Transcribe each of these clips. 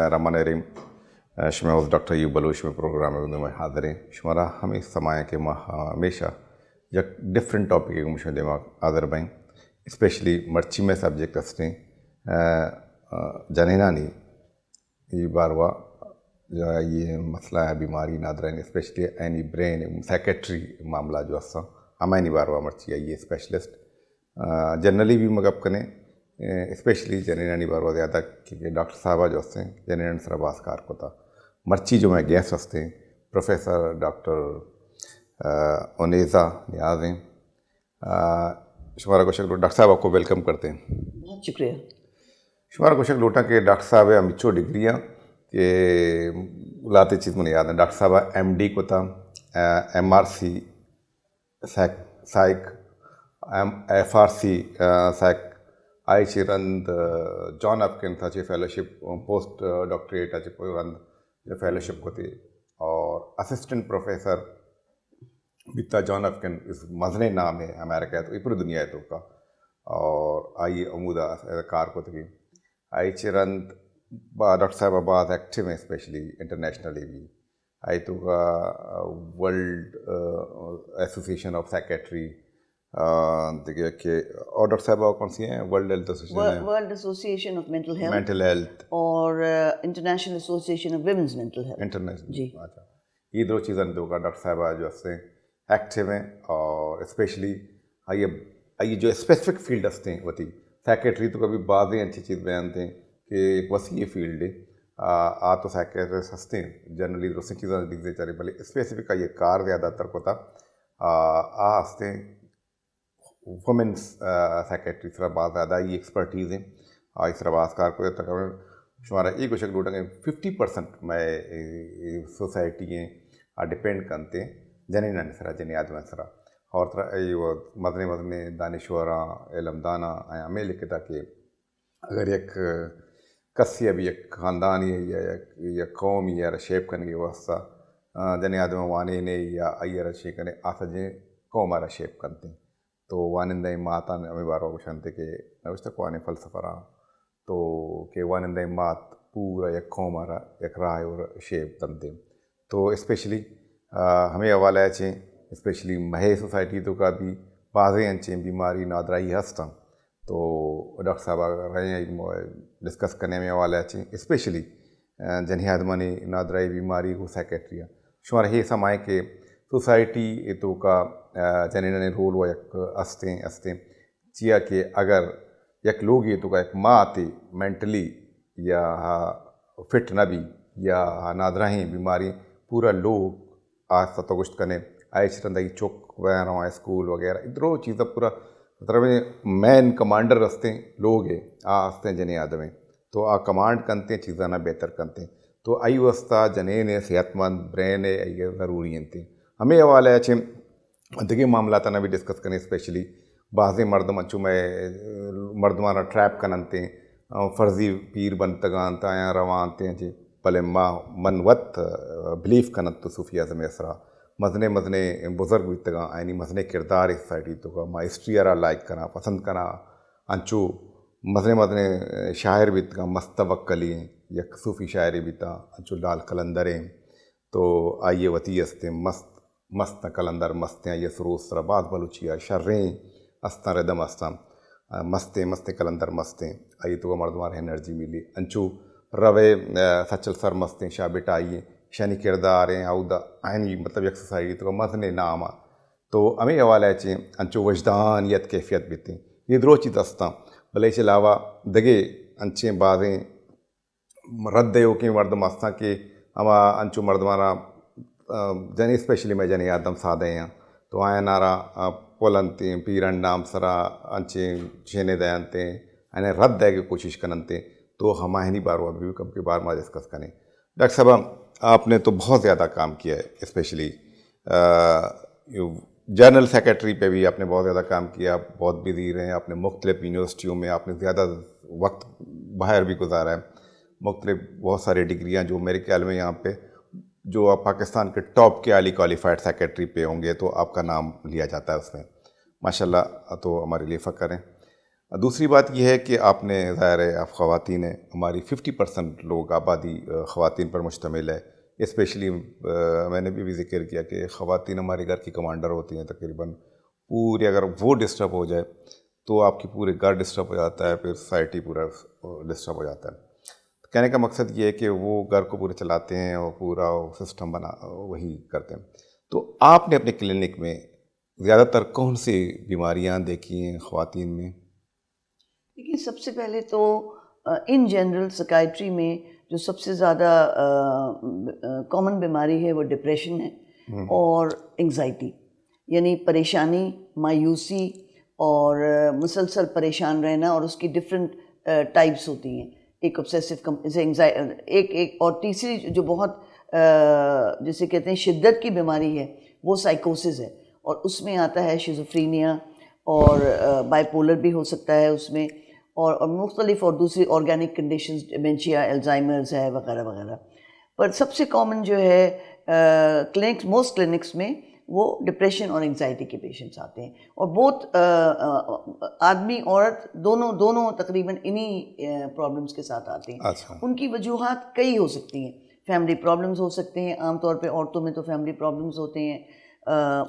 Bismillahirrahmanirrahim. شما از دکتر ایوب بلوچ میں programme میں حاضر ہیں. شمارا ہمیں سمایا کہ ہمیشہ یک ڈفرنٹ ٹاپک کے مشاہدے دماغ حاضر بائیں اسپیشلی مرچی میں سبجیکٹ ہستے جنینانی یہ باروا یہ مسئلہ ہے بیماری northern especially any brain secretary معاملہ جو ہستا ہمیں باروا مرچی ہے یہ اسپیشلسٹ جنرلی بھی مگب کنے اسپیشلی جنینانی باروا زیادہ کیونکہ ڈاکٹر صاحبہ جو ہستے ہیں جنینان سر باس کار کو تھا مرچی جو میں گیس ہستے ہیں پروفیسر ڈاکٹر انیزہ نیاز ہیں. شمارا کو شکل ڈاکٹر صاحب آپ کو ویلکم کرتے ہیں. بہت شکریہ. شمارا کو شکل اٹھا کہ ڈاکٹر صاحب امیچو ڈگریاں کہ لاتے چیز مجھے یاد ہے. ڈاکٹر صاحب ایم ڈی کو تھا M R C Psych F R C Psych آئی چی رند جان اپکن تھا چی فیلوشپ پوسٹ ڈاکٹریٹ چی کوئی رند فیلوشپ کو تھی اور اسسٹنٹ پروفیسر بیتا جان اپکن اس مزنے نام ہے امریکہ ہے تو یہ پوری دنیا ہے تو کا اور آئی عمودہ کار کو تھی آئی چی رند ڈاکٹر صاحب بعض ایکٹیو ہیں اسپیشلی انٹرنیشنلی بھی آئی تو کا ورلڈ ایسوسیشن آف سیکیٹری دیکھیے کہ اور ڈاکٹر صاحب کون سی ہیں world health association world association of mental health اور international association of women's mental health international. جی اچھا یہ دو چیزیں دو کا ڈاکٹر صاحبہ جو ہستے ایکٹیو ہیں اور اسپیشلی یہ جو اسپیسیفک فیلڈ ہستے ہیں وہ تھی سیکیٹری تو کبھی بعض ہی اچھی چیز بیان تھے کہ ایک وسیع فیلڈ ہے تو سیکیٹرسٹ ہستے ہیں جنرلی دوسری چیزیں لکھ دے چاہے بھلے اسپیسیفک کا یہ کار زیادہ تر کو تھا ہستے ہیں وومنس سیکیٹری اس طرح بعض زیادہ یہ ایکسپرٹیز ہیں اس طرح بعض کار کو تقریباً شمارا ایک شکل لوٹیں گے 50% میں سوسائٹی ہیں ڈپینڈ کرتے ہیں جنینان سرا جنی آدمی سرا اور طرح یہ مدنے دانشوراں علم دانا ہمیں لکھتا کہ اگر ایک کسی ابھی ایک خاندان یا قوم یا شیپ کرنے کے واسطہ جنی آدمی وانے نے یا آئی شیپ کرنے آسا جن قوم آرہ شیپ کرتے ہیں تو وانندہ ماتا ہمیں باروں کو شانتے کہ نوشتہ کو آنے فلسفہ رہا تو کہ وانندہ مات پورا یک قوم آرہ یک راہ اور شیپ تنتے تو اسپیشلی ہمیں حوالہ ہے اسپیشلی مہے سوسائٹی تو کا بھی بعضیں انچیں بیماری نادرائی ہستا تو ڈاکٹر صاحب رہے ہیں ڈسکس کرنے میں حوالہ ہے اسپیشلی جنہی آدمانی نادرائی بیماری کو سیکیٹری شمار یہ سمائے کہ سوسائٹی تو کا جنینان رول و یک ہستے چیا کہ اگر یک لوگ یہ تو کا ایک ماں آتے مینٹلی یا فٹ نہ بھی یا نادرہیں بیماری پورا لوگ آستا تو گشت کرنے آئے چرندہ چوک وغیرہ ہوں اسکول وغیرہ ادھروں چیزیں پورا مطلب مین کمانڈر ہستے لوگ ہیں ہستے ہیں جنہیں آدمی تو کمانڈ کرتے ہیں چیزاں نہ بہتر کرتے ہیں تو آئی واسطہ جنین صحت مند برین ہے یہ ضروری ہیں ہمیں حوالہ ہے دیکھیے معاملات نہ بھی ڈسکس کریں اسپیشلی بعض مردم اچھو میں مردمانہ ٹریپ کننتے فرضی پیر بنتگان تا یا روانتے ہیں پلے من وط بلیف کنت تو صوفی اعظم اسرا مزنے بزرگ بیتگاں آئینی مزنے کردار سوسائٹی تو کا ما ہسٹری ارا لائک کرنا پسند کرنا انچو مزنے شاعر بیتگاں مستوکلی ہیں یک صوفی شاعری بیتا انچو لال کلندریں تو آئیے وطی ہستے مست کلندر مستیں یہ سروس سرا بعض بلوچیا شریں استاں ردم استاں مستیں کلندر مستیں آئیے تو مردمار انرجی ملی انچو روے سچل سر مستیں شاہ بیٹا آئیے شانی کردار ہیں آؤدا آئینی مطلب یک سوسائٹی تو مزنے نام تو ہمیں حوالہ ہے انچو وجدانیت کیفیت بیتے یہ درو چیز استاں بلے اس علاوہ دگے انچیں بعضیں رد ہو کہ مردم استاں کہ اما انچو مردمانہ جنی اسپیشلی میں جنی آدم سادے ہیں تو آئیں نارا پولنتے پیرن نام سرا انچیں چھینے دیانتے انہیں رد دے کی کوشش کرنتے تو ہماہنی بار وہ بھی کم کے بار میں ڈسکس کریں. ڈاکٹر صاحب آپ نے تو بہت زیادہ کام کیا ہے اسپیشلی جنرل سیکیٹری پہ بھی آپ نے بہت زیادہ کام کیا بہت بزی رہے ہیں آپ نے مختلف یونیورسٹیوں میں آپ نے زیادہ وقت باہر بھی گزارا ہے مختلف بہت ساری ڈگریاں جو میرے خیال میں یہاں پہ جو آپ پاکستان کے ٹاپ کے عالی کوالیفائڈ سیکیٹری پہ ہوں گے تو آپ کا نام لیا جاتا ہے اس میں ماشاءاللہ تو ہمارے لیے فخر ہیں. دوسری بات یہ ہے کہ آپ نے ظاہر ہے آپ خواتین ہیں، ہماری 50% لوگ آبادی خواتین پر مشتمل ہے، اسپیشلی میں نے بھی ذکر کیا کہ خواتین ہمارے گھر کی کمانڈر ہوتی ہیں تقریباً پورے، اگر وہ ڈسٹرب ہو جائے تو آپ کی پورے گھر ڈسٹرب ہو جاتا ہے، پھر سوسائٹی پورا ڈسٹرب ہو جاتا ہے. کہنے کا مقصد یہ ہے کہ وہ گھر کو پورے چلاتے ہیں اور پورا سسٹم وہی کرتے ہیں. تو آپ نے اپنے کلینک میں زیادہ تر کون سی بیماریاں دیکھی ہیں خواتین میں؟ دیکھیے سب سے پہلے تو ان جنرل سکائٹری میں جو سب سے زیادہ کامن بیماری ہے وہ ڈپریشن ہے اور انگزائٹی، یعنی پریشانی، مایوسی اور مسلسل پریشان رہنا، اور اس کی ڈفرینٹ ٹائپس ہوتی ہیں. ایک obsessive ایک اور تیسری جو بہت جسے کہتے ہیں شدت کی بیماری ہے وہ سائیکوسس ہے، اور اس میں آتا ہے شیزوفرینیا اور بائی پولر بھی ہو سکتا ہے اس میں، اور مختلف اور دوسری آرگینک کنڈیشنز، ڈیمنشیا، الزائمرز ہے وغیرہ وغیرہ. پر سب سے کامن جو ہے موسٹ کلینکس میں وہ ڈپریشن اور انگزائٹی کے پیشنٹس آتے ہیں، اور بہت آدمی عورت دونوں تقریباً انہی پرابلمس کے ساتھ آتے ہیں. اچھا. ان کی وجوہات کئی ہو سکتی ہیں، فیملی پرابلمس ہو سکتے ہیں، عام طور پہ عورتوں میں تو فیملی پرابلمس ہوتے ہیں.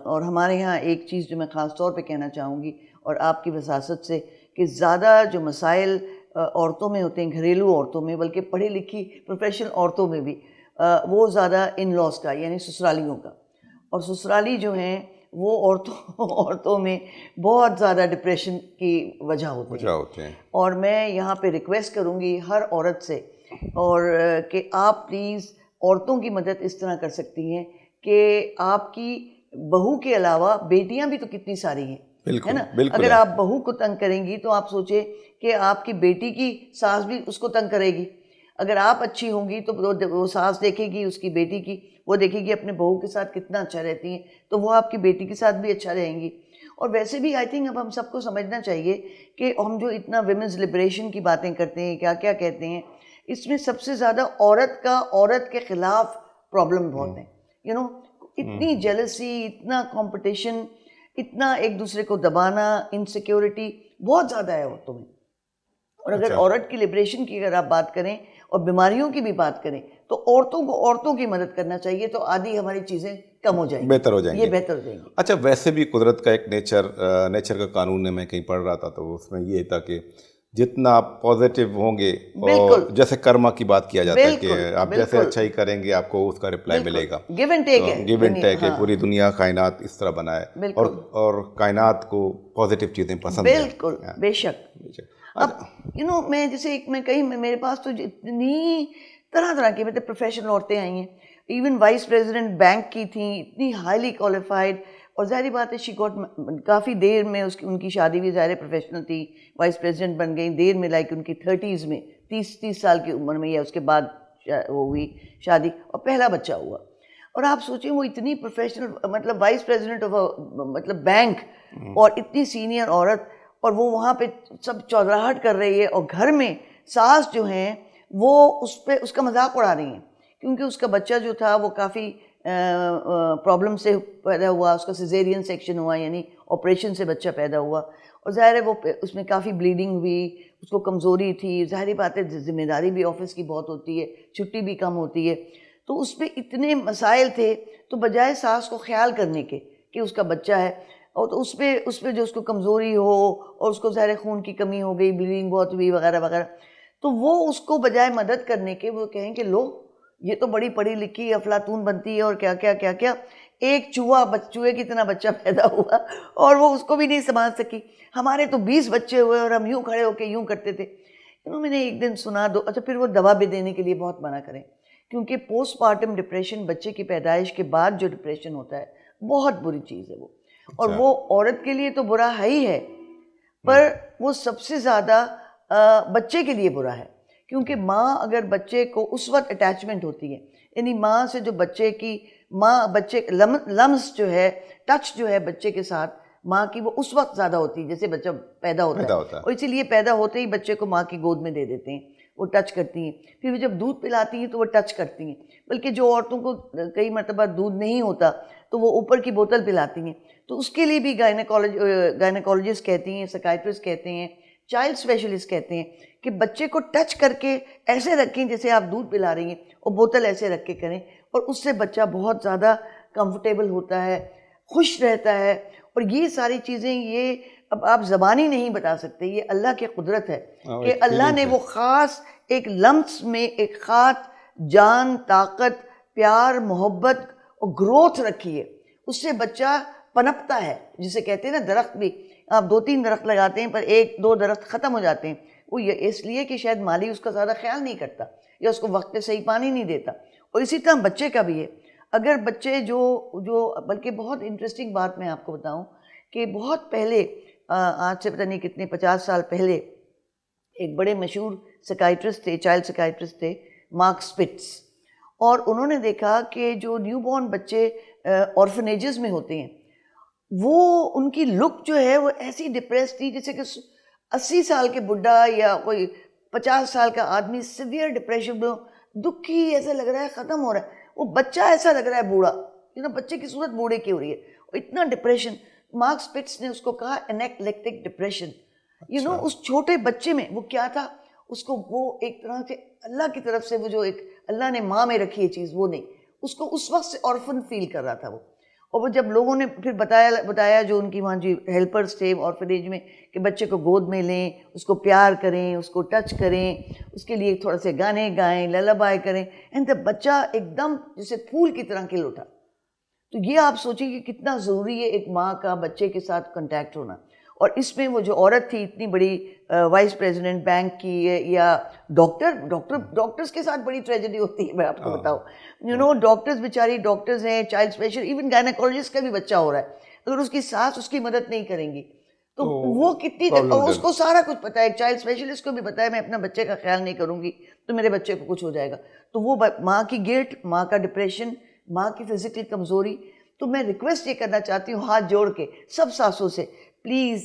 اور ہمارے یہاں ایک چیز جو میں خاص طور پہ کہنا چاہوں گی اور آپ کی وساست سے، کہ زیادہ جو مسائل عورتوں میں ہوتے ہیں، گھریلو عورتوں میں، بلکہ پڑھی لکھی پروفیشنل عورتوں میں بھی، وہ زیادہ ان لاس کا، یعنی سسرالیوں کا. اور سسرالی جو ہیں وہ عورتوں میں بہت زیادہ ڈپریشن کی وجہ ہوتے ہیں. اور میں یہاں پہ ریکویسٹ کروں گی ہر عورت سے، اور کہ آپ پلیز عورتوں کی مدد اس طرح کر سکتی ہیں کہ آپ کی بہو کے علاوہ بیٹیاں بھی تو کتنی ساری ہیں، ہے نا. اگر آپ بہو کو تنگ کریں گی تو آپ سوچیں کہ آپ کی بیٹی کی ساس بھی اس کو تنگ کرے گی. اگر آپ اچھی ہوں گی تو وہ ساس دیکھے گی اس کی بیٹی کی، وہ دیکھے گی اپنے بہو کے ساتھ کتنا اچھا رہتی ہیں، تو وہ آپ کی بیٹی کے ساتھ بھی اچھا رہیں گی. اور ویسے بھی آئی تھنک اب ہم سب کو سمجھنا چاہیے کہ ہم جو اتنا ویمنز لبریشن کی باتیں کرتے ہیں، کیا کیا کہتے ہیں، اس میں سب سے زیادہ عورت کے خلاف پرابلم بہت ہیں. اتنی جیلسی، اتنا کمپٹیشن، اتنا ایک دوسرے کو دبانا، انسیکیورٹی بہت زیادہ ہے عورتوں میں. اور اگر عورت کی لبریشن کی اگر آپ بات کریں اور بیماریوں کی بھی بات کریں تو عورتوں کی مدد کرنا چاہیے، تو آدھی ہماری چیزیں کم ہو جائیں گی، بہتر ہو جائیں گی. یہ بہتر ہو جائیں گی. اچھا، ویسے بھی قدرت کا ایک نیچر کا قانون ہے، میں کہیں پڑھ رہا تھا تو اس میں یہ تھا کہ جتنا آپ پازیٹیو ہوں گے، اور جیسے کرما کی بات کیا جاتا ہے کہ آپ جیسے اچھائی کریں گے آپ کو اس کا رپلائی ملے گا. گیو اینڈ ٹیک ہے، گیو اینڈ ٹیک ہے. پوری دنیا کائنات اس طرح بنا ہے، اور کائنات کو پازیٹیو چیزیں پسند ہیں. بالکل، بے شک. اب میرے پاس تو اتنی طرح کی مطلب پروفیشنل عورتیں آئی ہیں. ایون وائس پریزیڈنٹ بینک کی تھیں، اتنی ہائیلی کوالیفائڈ، اور ظاہری بات ہے شی گاٹ کافی دیر میں ان کی شادی بھی ظاہر پروفیشنل تھی، وائس پریزیڈنٹ بن گئی دیر میں، لائک ان کی 30s میں، 30 سال کی عمر میں، یا اس کے بعد وہ ہوئی شادی اور پہلا بچہ ہوا. اور آپ سوچیں وہ اتنی پروفیشنل، مطلب وائس پریزیڈنٹ آف مطلب بینک، اور اتنی سینئر عورت، اور وہ وہاں پہ سب چودراہٹ کر رہی ہے، اور گھر میں ساس جو ہیں وہ اس کا مذاق اڑا رہی ہیں، کیونکہ اس کا بچہ جو تھا وہ کافی پرابلم سے پیدا ہوا، اس کا سیزیرین سیکشن ہوا، یعنی آپریشن سے بچہ پیدا ہوا، اور ظاہر ہے وہ اس میں کافی بلیڈنگ ہوئی، اس کو کمزوری تھی. ظاہری بات ہے ذمہ داری بھی آفس کی بہت ہوتی ہے، چھٹی بھی کم ہوتی ہے، تو اس پہ اتنے مسائل تھے. تو بجائے ساس کو خیال کرنے کے کہ اس کا بچہ ہے، اور تو اس پہ جو اس کو کمزوری ہو، اور اس کو ظاہر خون کی کمی ہو گئی، بلیڈنگ بہت ہوئی وغیرہ وغیرہ، تو وہ اس کو بجائے مدد کرنے کے وہ کہیں کہ لو یہ تو بڑی پڑھی لکھی افلاطون بنتی ہے، اور کیا کیا کیا کیا، ایک چوہے کی طرح بچہ پیدا ہوا اور وہ اس کو بھی نہیں سنبھال سکی. ہمارے تو 20 بچے ہوئے اور ہم یوں کھڑے ہو کے یوں کرتے تھے. میں نے ایک دن سنا اچھا پھر وہ دوا بھی دینے کے لیے بہت منع کریں، کیونکہ پوسٹ پارٹم ڈپریشن، بچے کی پیدائش کے بعد جو ڈپریشن ہوتا ہے بہت بری چیز ہے وہ، اور وہ عورت کے لیے تو برا ہے ہی ہے، پر وہ سب سے زیادہ بچے کے لیے برا ہے. کیونکہ ماں اگر بچے کو اس وقت اٹیچمنٹ ہوتی ہے، یعنی ماں سے جو بچے لمس جو ہے، ٹچ جو ہے بچے کے ساتھ ماں کی، وہ اس وقت زیادہ ہوتی ہے جیسے بچہ پیدا ہوتا ہے، اور اسی لیے پیدا ہوتے ہی بچے کو ماں کی گود میں دے دیتے ہیں، وہ ٹچ کرتی ہیں. پھر وہ جب دودھ پلاتی ہیں تو وہ ٹچ کرتی ہیں، بلکہ جو عورتوں کو کئی مرتبہ دودھ نہیں ہوتا تو وہ اوپر کی بوتل پلاتی ہیں. تو اس کے لیے بھی گائنیکالوجسٹ کہتی ہیں، سائیکیٹرسٹ کہتے ہیں، چائلڈ اسپیشلسٹ کہتے ہیں کہ بچے کو ٹچ کر کے ایسے رکھیں جیسے آپ دودھ پلا رہی ہیں اور بوتل ایسے رکھ کے کریں, اور اس سے بچہ بہت زیادہ کمفرٹیبل ہوتا ہے, خوش رہتا ہے. اور یہ ساری چیزیں یہ اب آپ زبانی نہیں بتا سکتے, یہ اللہ کی قدرت ہے کہ اللہ نے وہ خاص ایک لمس میں ایک خاص جان, طاقت, پیار, محبت اور گروتھ رکھی ہے. اس سے بچہ پنپتا ہے, جسے کہتے ہیں نا درخت بھی, آپ 2-3 درخت لگاتے ہیں پر 1-2 درخت ختم ہو جاتے ہیں, وہ اس لیے کہ شاید مالی اس کا زیادہ خیال نہیں کرتا یا اس کو وقت پہ صحیح پانی نہیں دیتا. اور اسی طرح بچے کا بھی ہے. اگر بچے جو بلکہ بہت انٹرسٹنگ بات میں آپ کو بتاؤں کہ بہت پہلے, آج سے پتہ نہیں کتنے 50 سال پہلے, ایک بڑے مشہور سکائٹرسٹ تھے, چائلڈ سکائٹرسٹ تھے, مارک سپٹس, اور انہوں نے دیکھا کہ جو نیو بورن بچے آرفنیجز میں ہوتے ہیں وہ ان کی لک جو ہے وہ ایسی ڈپریس تھی جیسے کہ 80 سال کے بڈھا یا کوئی 50 سال کا آدمی سیویئر ڈپریشن میں, دکھی, ایسا لگ رہا ہے ختم ہو رہا ہے. وہ بچہ ایسا لگ رہا ہے بوڑھا, بچے کی صورت بوڑھے کی ہو رہی ہے, اور اتنا ڈپریشن. مارک سپٹس نے اس کو کہا انیکلیکٹک ڈپریشن. اس چھوٹے بچے میں وہ کیا تھا, اس کو وہ ایک طرح سے اللہ کی طرف سے وہ جو ایک اللہ نے ماں میں رکھی ہے چیز وہ نہیں, اس کو اس وقت سے آرفن فیل کر رہا تھا وہ. اور وہ جب لوگوں نے پھر بتایا جو ان کی وہاں جی ہیلپرز تھے آرفنیج میں کہ بچے کو گود میں لیں, اس کو پیار کریں, اس کو ٹچ کریں, اس کے لیے تھوڑا سے گانے گائیں, للابائی کریں, اینڈ بچہ ایک دم جیسے پھول کی طرح کھل اٹھا. تو یہ آپ سوچیں کہ کتنا ضروری ہے ایک ماں کا بچے کے ساتھ کنٹیکٹ ہونا. اور اس میں وہ جو عورت تھی اتنی بڑی وائس پریزیڈنٹ بینک کی, یا ڈاکٹرز کے ساتھ بڑی ٹریجڈی ہوتی ہے, میں آپ کو بتاؤں. ڈاکٹرز بیچاری ڈاکٹرز ہیں, چائلڈ اسپیشل, ایون گائنیکولوجسٹ کا بھی بچہ ہو رہا ہے, اگر اس کی ساس اس کی مدد نہیں کریں گی تو وہ کتنی, اور اس کو سارا کچھ پتا ہے, چائلڈ اسپیشلسٹ کو بھی پتا ہے میں اپنا بچے کا خیال نہیں کروں گی تو میرے بچے کو کچھ ہو جائے گا. تو وہ ماں کی گلٹ, ماں کا ڈپریشن, ماں کی فزیکل کمزوری. تو میں ریکویسٹ یہ کرنا چاہتی ہوں ہاتھ جوڑ کے سب ساسوں سے, پلیز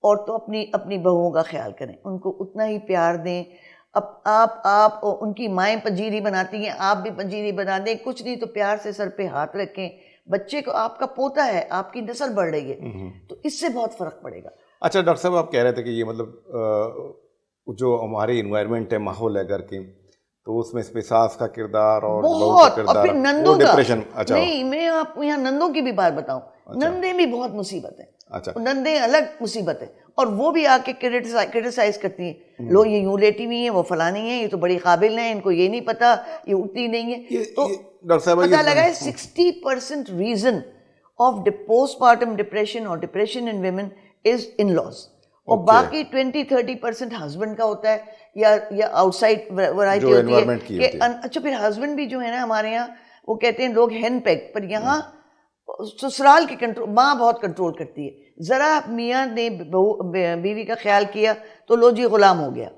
عورتوں اپنی بہوؤں کا خیال کریں, ان کو اتنا ہی پیار دیں. اب آپ ان کی مائیں پنجیری بناتی ہیں, آپ بھی پنجیری بنا دیں, کچھ نہیں تو پیار سے سر پہ ہاتھ رکھیں. بچے کو آپ کا پوتا ہے, آپ کی نسل بڑھ رہی ہے, تو اس سے بہت فرق پڑے گا. اچھا ڈاکٹر صاحب, آپ کہہ رہے تھے کہ یہ مطلب جو ہماری انوائرمنٹ ہے, ماحول ہے گھر کی, تو اس میں ساس کا کردار اور بہو کا کردار, اور پھر نندوں کا. ڈپریشن. اچھا نہیں, میں آپ کو یہاں نندوں کی بھی بات بتاؤں, نندیں بھی بہت مصیبت ہیں. اچھا, نندیں الگ مصیبت ہے, اور وہ بھی آ کے کرٹیسائز کرتی ہیں, لوگ یہ یوں لیٹی ہوئی ہیں, وہ فلانی ہیں, یہ تو بڑی قابل ہیں, ان کو یہ نہیں پتا, یہ اٹھتی نہیں ہے. تو ڈاکٹر صاحب پتہ لگا ہے 60% reason of postpartum depression اور depression in women is in laws, اور باقی 20-30% ہسبینڈ کا ہوتا ہے یا آؤٹ سائڈ ورائٹی ہوتی ہے کہ اچھا پھر ہسبینڈ بھی جو ہے نا ہمارے یہاں وہ کہتے ہیں لوگ ہین پیک, پر یہاں سسرال کی کنٹرول ماں بہت کنٹرول کرتی ہے. ذرا میاں نے بیوی کا خیال کیا تو لو جی غلام ہو گیا,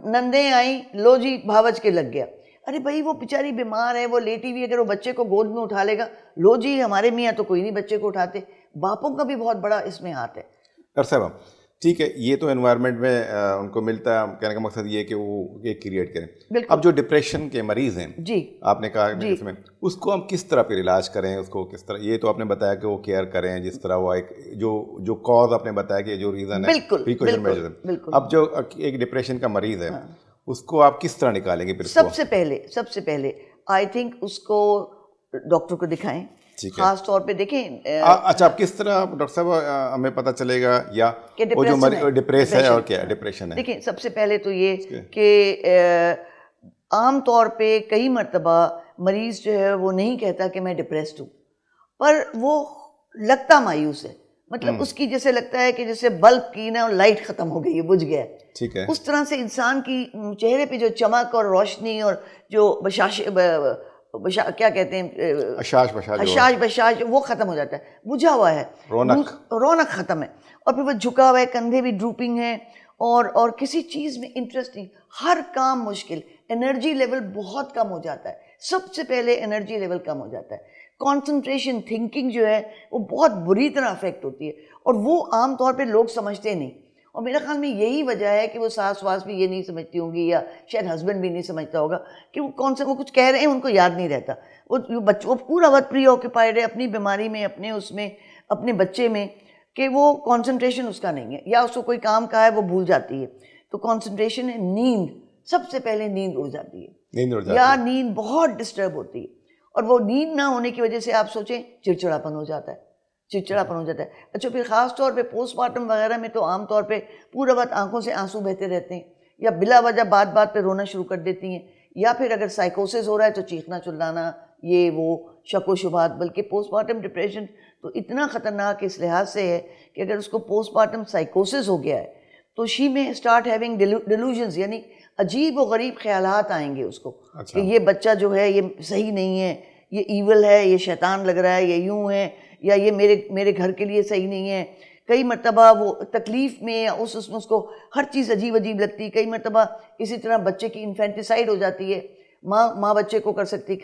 نندیں آئیں, لو جی بھاوچ کے لگ گیا. ارے بھائی وہ بیچاری بیمار ہے, وہ لیٹی ہوئی, اگر وہ بچے کو گود میں اٹھا لے گا, لو جی ہمارے میاں تو کوئی نہیں بچے کو اٹھاتے. باپوں کا بھی بہت بڑا اس میں ہاتھ ہے. ڈاکٹر صاحب ٹھیک ہے, یہ تو انوائرمنٹ میں ان کو ملتا ہے, کہنے کا مقصد یہ ہے کہ وہ ایک کریٹ کریں. اب جو ڈپریشن کے مریض ہیں, جی آپ نے کہا اس میں اس کو ہم کس طرح پھر علاج کریں, اس کو کس طرح, یہ تو آپ نے بتایا کہ وہ کیئر کریں, جس طرح وہ ایک جو کاز آپ نے بتایا کہ جو ریزن ہے, پریکاشن میجرز ہیں. اب جو ایک ڈپریشن کا مریض ہے اس کو آپ کس طرح نکالیں گے؟ پھر سب سے پہلے آئی تھنک اس کو ڈاکٹر کو دکھائیں, خاص طور پہ دیکھیں. اچھا, آپ کس طرح ڈاکٹر صاحب ہمیں پتہ چلے گا یا وہ جو ڈپریس ہے اور کیا ڈپریشن ہے؟ دیکھیں سب سے پہلے تو یہ کہ عام طور پہ کئی مرتبہ مریض جو ہے وہ نہیں کہتا کہ میں ڈپریسڈ ہوں, پر وہ لگتا مایوس ہے, مطلب اس کی جیسے لگتا ہے کہ جیسے بلب کی نا لائٹ ختم ہو گئی ہے, بجھ گیا ہے. ٹھیک ہے, اس طرح سے انسان کی چہرے پہ جو چمک اور روشنی اور جو کیا کہتے ہیں بشاش وہ ختم ہو جاتا ہے, بجھا ہوا ہے, رونق ختم ہے. اور پھر وہ جھکا ہوا ہے, کندھے بھی ڈروپنگ ہیں, اور کسی چیز میں انٹرسٹ نہیں, ہر کام مشکل, انرجی لیول بہت کم ہو جاتا ہے. سب سے پہلے انرجی لیول کم ہو جاتا ہے, کانسنٹریشن تھنکنگ جو ہے وہ بہت بری طرح افیکٹ ہوتی ہے, اور وہ عام طور پہ لوگ سمجھتے نہیں. اور میرے خیال میں یہی وجہ ہے کہ وہ ساس واس بھی یہ نہیں سمجھتی ہوں گی, یا شاید ہسبینڈ بھی نہیں سمجھتا ہوگا کہ وہ کچھ کہہ رہے ہیں, ان کو یاد نہیں رہتا. وہ پورا وقت پری آکوپائڈ ہے اپنی بیماری میں, اپنے اس میں, اپنے بچے میں. کہ وہ کنسنٹریشن اس کا نہیں ہے، یا اس کو کوئی کام کہا ہے وہ بھول جاتی ہے. تو کنسنٹریشن ہے نیند، سب سے پہلے نیند اڑ جاتی ہے، یا نیند بہت ڈسٹرب ہوتی ہے. اور وہ نیند نہ ہونے کی وجہ سے آپ سوچیں چڑچڑاپن ہو جاتا ہے، چڑچڑاپن ہو جاتا ہے. اچھا پھر خاص طور پہ پوسٹ مارٹم وغیرہ میں تو عام طور پہ پورا وقت آنکھوں سے آنسو بہتے رہتے ہیں، یا بلا وجہ بات بات پہ رونا شروع کر دیتی ہیں، یا پھر اگر سائیکوسس ہو رہا ہے تو چیخنا چلانا، یہ وہ شک و شبہات. بلکہ پوسٹ مارٹم ڈپریشن تو اتنا خطرناک اس لحاظ سے ہے کہ اگر اس کو پوسٹ مارٹم سائیکوسس ہو گیا ہے تو شی میں اسٹارٹ ہیونگ ڈیلوژنز، یعنی عجیب و غریب خیالات آئیں گے اس کو کہ یہ بچہ جو ہے یہ صحیح نہیں ہے، یہ ایول ہے، یہ شیطان لگ رہا ہے، یہ یوں ہے، یا یہ میرے گھر کے لیے صحیح نہیں ہے. کئی مرتبہ وہ تکلیف میں یا اس میں اس کو ہر چیز عجیب عجیب لگتی ہے. کئی مرتبہ اسی طرح بچے کی انفینٹیسائڈ ہو جاتی ہے، ماں بچے کو کر سکتی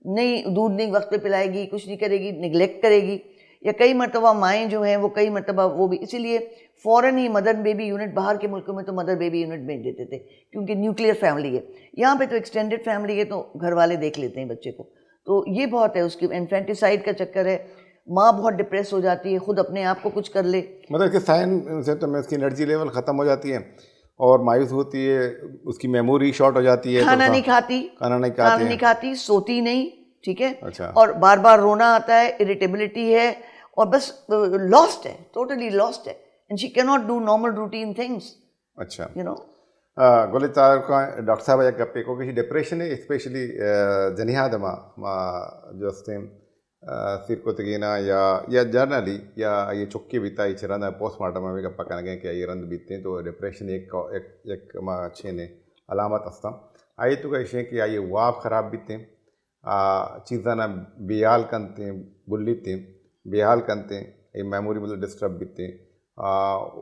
نہیں، دودھ نہیں وقت پہ پلائے گی، کچھ نہیں کرے گی، نگلیکٹ کرے گی. یا کئی مرتبہ مائیں جو ہیں وہ کئی مرتبہ وہ بھی اسی لیے فوراً ہی مدر بیبی یونٹ، باہر کے ملکوں میں تو مدر بیبی یونٹ بھیج دیتے تھے کیونکہ نیوکلیئر فیملی ہے. یہاں پہ تو ایکسٹینڈڈ فیملی ہے تو گھر والے دیکھ لیتے ہیں بچے کو. تو یہ بہت ہے، اس کی انفینٹیسائڈ کا چکر ہے. ماں بہت ڈپریس ہو جاتی ہے، خود اپنے آپ کو کچھ کر لے، مطلب کہ سائن سے تو میں اس کی انرجی لیول ختم ہو جاتی ہے اور مایوس ہوتی ہے، اس کی میموری شارٹ ہو جاتی ہے، کھانا نہیں کھاتی، سوتی نہیں، ٹھیک ہے، اور بار بار رونا آتا ہے، اریٹیبلٹی ہے، اور بس لاسٹ ہے، ٹوٹلی لاسٹ ہے. اینڈ شی کی not do normal routine things. اچھا یو نو گولتار کا ڈاکٹر صاحب یا گپے کو کہ ڈپریشن ہے اسپیشلی جنیادما جو ہستے سیرکوتگینا یا جرنلی یا یہ چکی بیتا یہ چرند پوسٹ مارٹم میں گپا کرنے گئے کہ یہ رند بیتتے ہیں تو ڈپریشن ایک اچھے نے علامت ہستا آئی تو کا اشے کہ آئیے واب خراب بیتے چیزاں بیال کنتے ہیں بلیتے بیال کنتے یہ میموری مطلب ڈسٹرب بیتے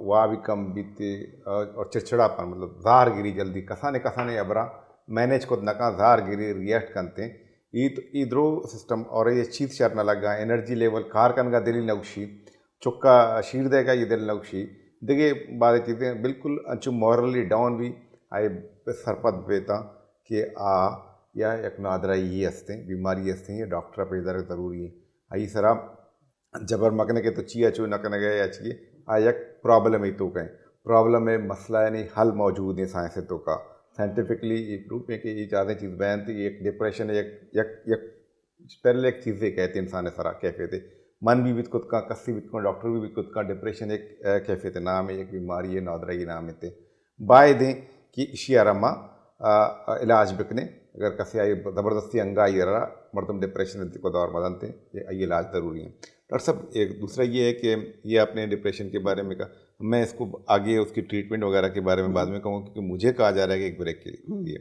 وا بھی کم بیتے اور چڑچڑا پن مطلب زار گیری جلدی کسانے ابرا مینیج کو نکا زار گیری ریئیکٹ کنتے ایدرو سسٹم اور یہ چیت شر نہ لگا انرجی لیول کار کن کا دل نوشی چکا شیر دے گا یہ دل نوشی دیکھیے بعض چیزیں بالکل انچو مورلی ڈاؤن بھی آئے سرپد بیتا کہ یا ایک نادرہ یہ ہستے بیماری ہستے یہ ڈاکٹر پہ ادھر ضروری ہے آئی سرا جبر مکنے کے تو چیا چو نہ کرنے گئے یا چیئے ایک پرابلم ہی تو کہیں پرابلم ہے مسئلہ یعنی حل موجود ہے سائنس تو کا سائنٹیفکلی ایک گروپ میں کہ یہ زیادہ چیز بیان تھی ایک ڈپریشن ایک پہلے ایک چیزیں کہتے انسان سرا کیفے تھے من بھی بیت کت کا کسی بیت کو ڈاکٹر بھی بیت کت کا ڈپریشن ایک کیفے تھے نام ہے ایک بیماری ہے نادرائی نام ہے بائے دیں کہ اشیا رما علاج بکنے اگر کسی آئی زبردستی انگا آئی رہا مردم ڈپریشن کو دور مدن تھے یہ علاج ضروری ہے. ڈاکٹر صاحب ایک دوسرا یہ ہے کہ یہ آپ نے ڈپریشن کے بارے میں کہا میں اس کو آگے اس کی ٹریٹمنٹ وغیرہ کے بارے میں بعد میں کہوں کیونکہ مجھے کہا جا رہا ہے کہ ایک بریک کے لیے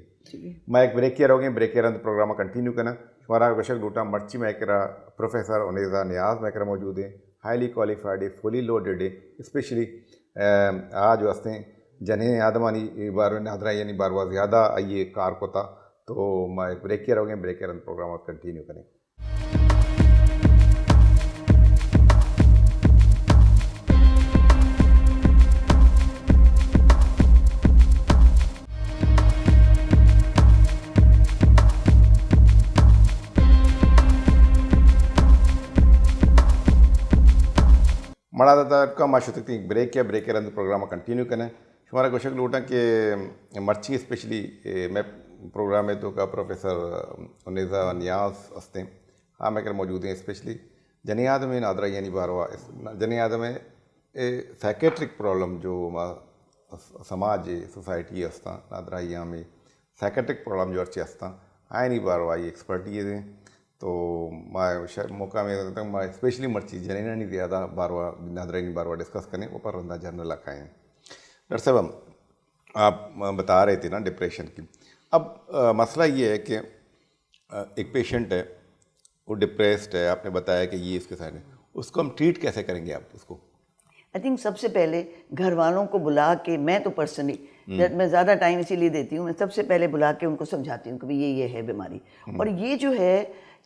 میں ایک بریک کیا رہوں گے بریک کے رند پروگرام کنٹینیو کرنا ہمارا وشک ڈوٹا مرچی میں کرا پروفیسر انیزا نیاز میں کرا موجود ہے ہائیلی کوالیفائڈ ہے فلی لوڈیڈ ہے اسپیشلی آج واسطے جنہیں آدمانی بار نادرا یعنی باروا زیادہ آئیے کار کو تھا تو میں ایک بریک کیا رہوں گے بریک کے رند پروگرام کنٹینیو کریں. مڑا دادا کا ماشو تک بریک کیا بریک کے رند پروگرام کنٹینیو کریں ہمارا کوشش لوٹا کہ مرچی اسپیشلی میں پروگرام ہے تو کا پروفیسر انیزا نیاز ہستے ہاں میں کر موجود ہیں اسپیشلی جنیاد میں نادرا یعنی باروا جنیاد میں سائکیٹرک پرابلم جو سماج سوسائٹی ہستا نادرا یہاں میں سائکیٹرک پرابلم جو اچھے ہستا آئینی باروا یہ ایکسپرٹیز ہیں تو میں موقع میں میں اسپیشلی مرچی جنینا نہیں زیادہ باروا نادرا باروا ڈسکس کریں وہ پر رندہ جنرل لکھائیں. ڈاکٹر صاحب آپ بتا رہے تھے نا ڈپریشن کی اب مسئلہ یہ ہے کہ ایک پیشنٹ ہے وہ ڈپریسڈ ہے آپ نے بتایا کہ یہ اس کے سائڈ ہے اس کو ہم ٹریٹ کیسے کریں گے آپ اس کو؟ آئی تھنک سب سے پہلے گھر والوں کو بلا کے میں تو پرسنلی میں زیادہ ٹائم اسی لیے دیتی ہوں میں سب سے پہلے بلا کے ان کو سمجھاتی ہوں کہ یہ ہے بیماری اور یہ جو ہے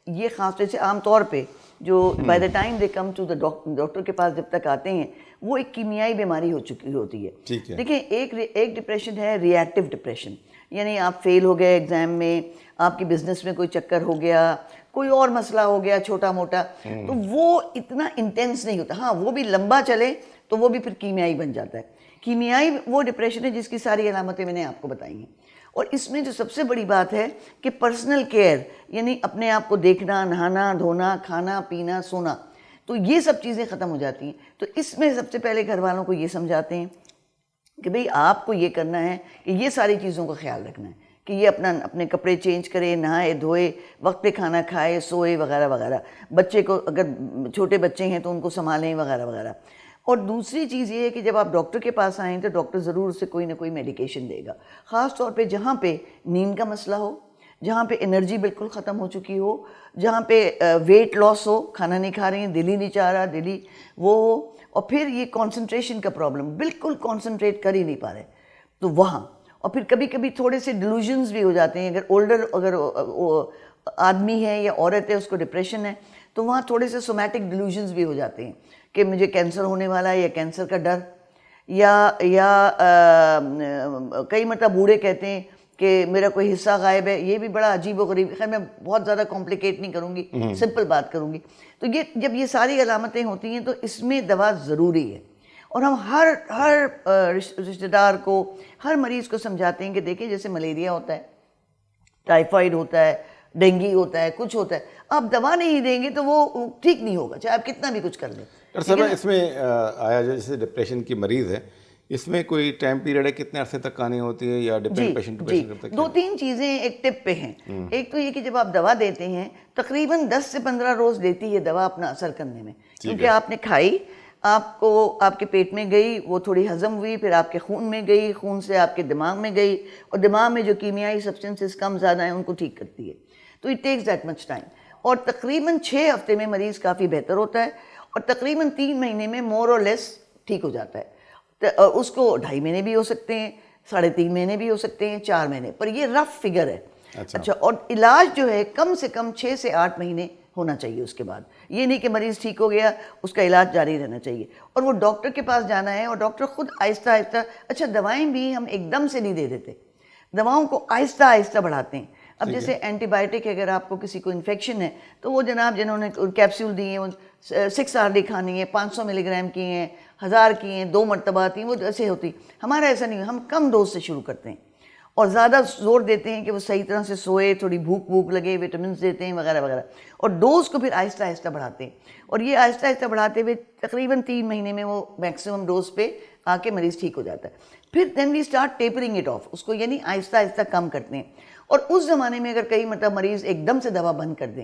یہ خاص طور سے عام طور پہ جو by the time they come to the doctor کے پاس جب تک آتے ہیں وہ ایک کیمیائی بیماری ہو چکی ہوتی ہے. دیکھیں ایک ڈپریشن ہے ری ایکٹیو ڈپریشن یعنی آپ فیل ہو گئے ایگزام میں آپ کی بزنس میں کوئی چکر ہو گیا کوئی اور مسئلہ ہو گیا چھوٹا موٹا تو وہ اتنا انٹینس نہیں ہوتا. ہاں وہ بھی لمبا چلے تو وہ بھی پھر کیمیائی بن جاتا ہے. کیمیائی وہ ڈپریشن ہے جس کی ساری علامتیں میں نے آپ کو بتائی ہیں. اور اس میں جو سب سے بڑی بات ہے کہ پرسنل کیئر یعنی اپنے آپ کو دیکھنا, نہانا دھونا, کھانا پینا, سونا, تو یہ سب چیزیں ختم ہو جاتی ہیں. تو اس میں سب سے پہلے گھر والوں کو یہ سمجھاتے ہیں کہ بھئی آپ کو یہ کرنا ہے کہ یہ ساری چیزوں کا خیال رکھنا ہے کہ یہ اپنے کپڑے چینج کرے, نہائے دھوئے, وقت پہ کھانا کھائے, سوئے وغیرہ وغیرہ. بچے کو اگر چھوٹے بچے ہیں تو ان کو سنبھالیں وغیرہ وغیرہ. اور دوسری چیز یہ ہے کہ جب آپ ڈاکٹر کے پاس آئیں تو ڈاکٹر ضرور اسے کوئی نہ کوئی میڈیکیشن دے گا, خاص طور پہ جہاں پہ نیند کا مسئلہ ہو, جہاں پہ انرجی بالکل ختم ہو چکی ہو, جہاں پہ ویٹ لاس ہو, کھانا نہیں کھا رہے ہیں, دل ہی نہیں چاہ رہا, دلی وہ ہو, اور پھر یہ کانسنٹریشن کا پرابلم, بالکل کانسنٹریٹ کر ہی نہیں پا رہے تو وہاں. اور پھر کبھی کبھی تھوڑے سے ڈیلوژنز بھی ہو جاتے ہیں. اگر آدمی ہے یا عورت ہے اس کو ڈپریشن ہے تو وہاں تھوڑے سے سومیٹک ڈیلوژنز بھی ہو جاتے ہیں کہ مجھے کینسر ہونے والا ہے یا کینسر کا ڈر, یا کئی مرتبہ بوڑھے کہتے ہیں کہ میرا کوئی حصہ غائب ہے. یہ بھی بڑا عجیب و غریب, خیر میں بہت زیادہ کمپلیکیٹ نہیں کروں گی, سمپل بات کروں گی. تو جب یہ ساری علامتیں ہوتی ہیں تو اس میں دوا ضروری ہے. اور ہم ہر رشتہ دار کو, ہر مریض کو سمجھاتے ہیں کہ دیکھیں جیسے ملیریا ہوتا ہے, ٹائیفائڈ ہوتا ہے, ڈینگی ہوتا ہے, کچھ ہوتا ہے, آپ دوا نہیں دیں گے تو وہ ٹھیک نہیں ہوگا چاہے آپ کتنا بھی کچھ کر لیں. ڈاکٹر صاحب اس میں آیا جو جیسے ڈپریشن کی مریض ہے اس میں کوئی ٹائم پیریڈ ہے, کتنے عرصے تک آنی ہوتی ہے یا ڈپینڈ پیشنٹ ٹو پیشنٹ کرتا ہے؟ دو تین چیزیں ایک ٹپ پہ ہیں. ایک تو یہ کہ جب آپ دوا دیتے ہیں تقریباً 10 سے 15 روز لیتی ہے دوا اپنا اثر کرنے میں, کیونکہ آپ نے کھائی, آپ کو آپ کے پیٹ میں گئی, وہ تھوڑی ہضم ہوئی, پھر آپ کے خون میں گئی, خون سے آپ کے دماغ میں گئی, اور دماغ میں جو کیمیائی سبسٹنسز کم زیادہ ہیں ان کو ٹھیک کرتی ہے. تو it takes that much time. اور تقریباً 6 ہفتے میں مریض کافی بہتر ہوتا ہے, اور تقریباً 3 مہینے میں مور اور لیس ٹھیک ہو جاتا ہے. اس کو 2.5 مہینے بھی ہو سکتے ہیں, 3.5 مہینے بھی ہو سکتے ہیں, 4 مہینے, پر یہ رف فگر ہے. اچھا, اور علاج جو ہے کم سے کم 6 سے 8 مہینے ہونا چاہیے. اس کے بعد یہ نہیں کہ مریض ٹھیک ہو گیا اس کا علاج جاری رہنا چاہیے, اور وہ ڈاکٹر کے پاس جانا ہے, اور ڈاکٹر خود آہستہ آہستہ, اچھا دوائیں بھی ہم ایک دم سے نہیں دے دیتے, دواؤں کو آہستہ آہستہ بڑھاتے ہیں. اب جیسے اینٹی بائیوٹک اگر آپ کو کسی کو انفیکشن ہے تو وہ جناب جنہوں نے کیپسول دی ہیں, وہ 6 RD کھانی ہے, 500 ملی گرام کی ہیں, 1000 کی ہیں, 2 مرتبہ آتی ہیں, وہ ایسے ہوتی. ہمارا ایسا نہیں, ہم کم ڈوز سے شروع کرتے ہیں اور زیادہ زور دیتے ہیں کہ وہ صحیح طرح سے سوئے, تھوڑی بھوک لگے, وٹامنس دیتے ہیں وغیرہ وغیرہ, اور ڈوز کو پھر آہستہ آہستہ بڑھاتے ہیں. اور یہ آہستہ آہستہ بڑھاتے ہوئے تقریباً 3 مہینے میں وہ میکسیمم ڈوز پہ آ کے مریض ٹھیک ہو جاتا ہے. پھر دین وی اسٹارٹ ٹیپرنگ اٹ آف, اس کو یعنی آہستہ آہستہ کم کرتے ہیں. اور اس زمانے میں اگر کئی مطلب مریض ایک دم سے دوا بند کر دیں